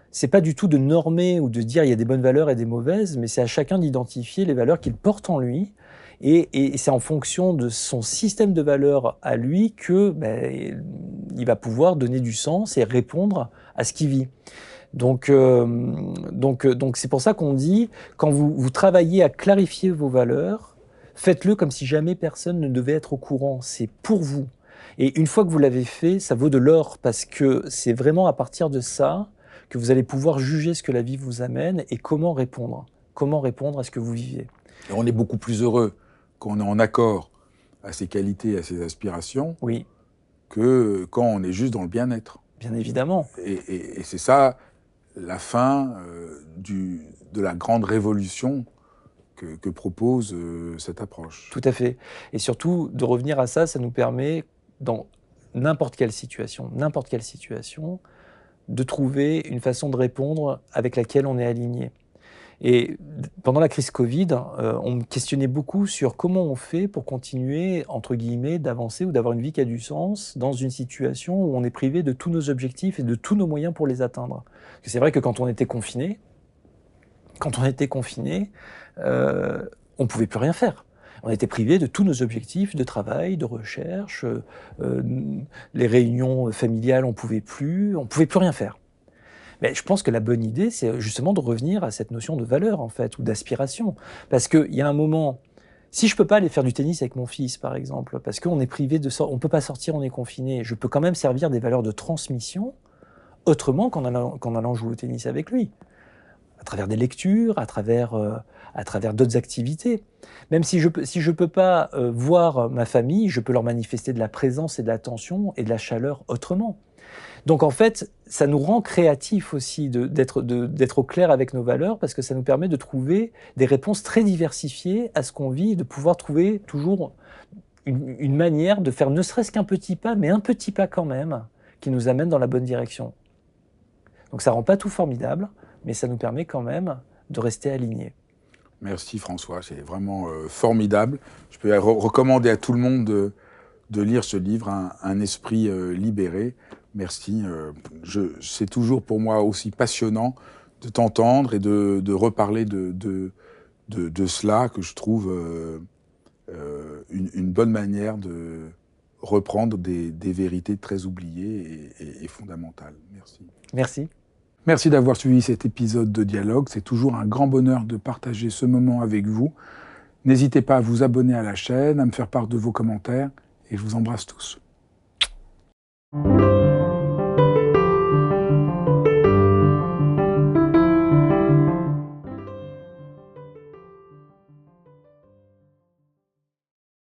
c'est pas du tout de normer ou de dire il y a des bonnes valeurs et des mauvaises, mais c'est à chacun d'identifier les valeurs qu'il porte en lui, et c'est en fonction de son système de valeurs à lui que il va pouvoir donner du sens et répondre à ce qu'il vit. Donc c'est pour ça qu'on dit, quand vous travaillez à clarifier vos valeurs, faites-le comme si jamais personne ne devait être au courant. C'est pour vous. Et une fois que vous l'avez fait, ça vaut de l'or, parce que c'est vraiment à partir de ça que vous allez pouvoir juger ce que la vie vous amène et comment répondre. Comment répondre à ce que vous vivez. Et on est beaucoup plus heureux quand on est en accord à ses qualités, à ses aspirations, Oui, que quand on est juste dans le bien-être. bien évidemment. Et c'est ça la fin de la grande révolution que propose cette approche. Tout à fait. Et surtout, de revenir à ça, ça nous permet, dans n'importe quelle situation, de trouver une façon de répondre avec laquelle on est aligné. Et pendant la crise Covid, on me questionnait beaucoup sur comment on fait pour continuer, entre guillemets, d'avancer ou d'avoir une vie qui a du sens dans une situation où on est privé de tous nos objectifs et de tous nos moyens pour les atteindre. Parce que c'est vrai que quand on était confiné, on ne pouvait plus rien faire. On était privé de tous nos objectifs de travail, de recherche, les réunions familiales, on ne pouvait plus rien faire. Mais je pense que la bonne idée, c'est justement de revenir à cette notion de valeur, en fait, ou d'aspiration. Parce qu'il y a un moment, si je ne peux pas aller faire du tennis avec mon fils, par exemple, parce qu'on est privé on ne peut pas sortir, on est confiné, je peux quand même servir des valeurs de transmission autrement qu'en allant jouer au tennis avec lui. À travers des lectures, à travers d'autres activités. Même si je ne peux pas voir ma famille, je peux leur manifester de la présence et de l'attention et de la chaleur autrement. Donc en fait, ça nous rend créatifs aussi d'être au clair avec nos valeurs, parce que ça nous permet de trouver des réponses très diversifiées à ce qu'on vit, et de pouvoir trouver toujours une manière de faire ne serait-ce qu'un petit pas, mais un petit pas quand même, qui nous amène dans la bonne direction. Donc ça ne rend pas tout formidable, mais ça nous permet quand même de rester alignés. Merci François, c'est vraiment formidable. Je peux recommander à tout le monde de lire ce livre, Un esprit libéré. Merci. C'est toujours pour moi aussi passionnant de t'entendre et de reparler de cela, que je trouve une bonne manière de reprendre des vérités très oubliées et fondamentales. Merci. Merci. Merci d'avoir suivi cet épisode de Dialogue. C'est toujours un grand bonheur de partager ce moment avec vous. N'hésitez pas à vous abonner à la chaîne, à me faire part de vos commentaires, et je vous embrasse tous.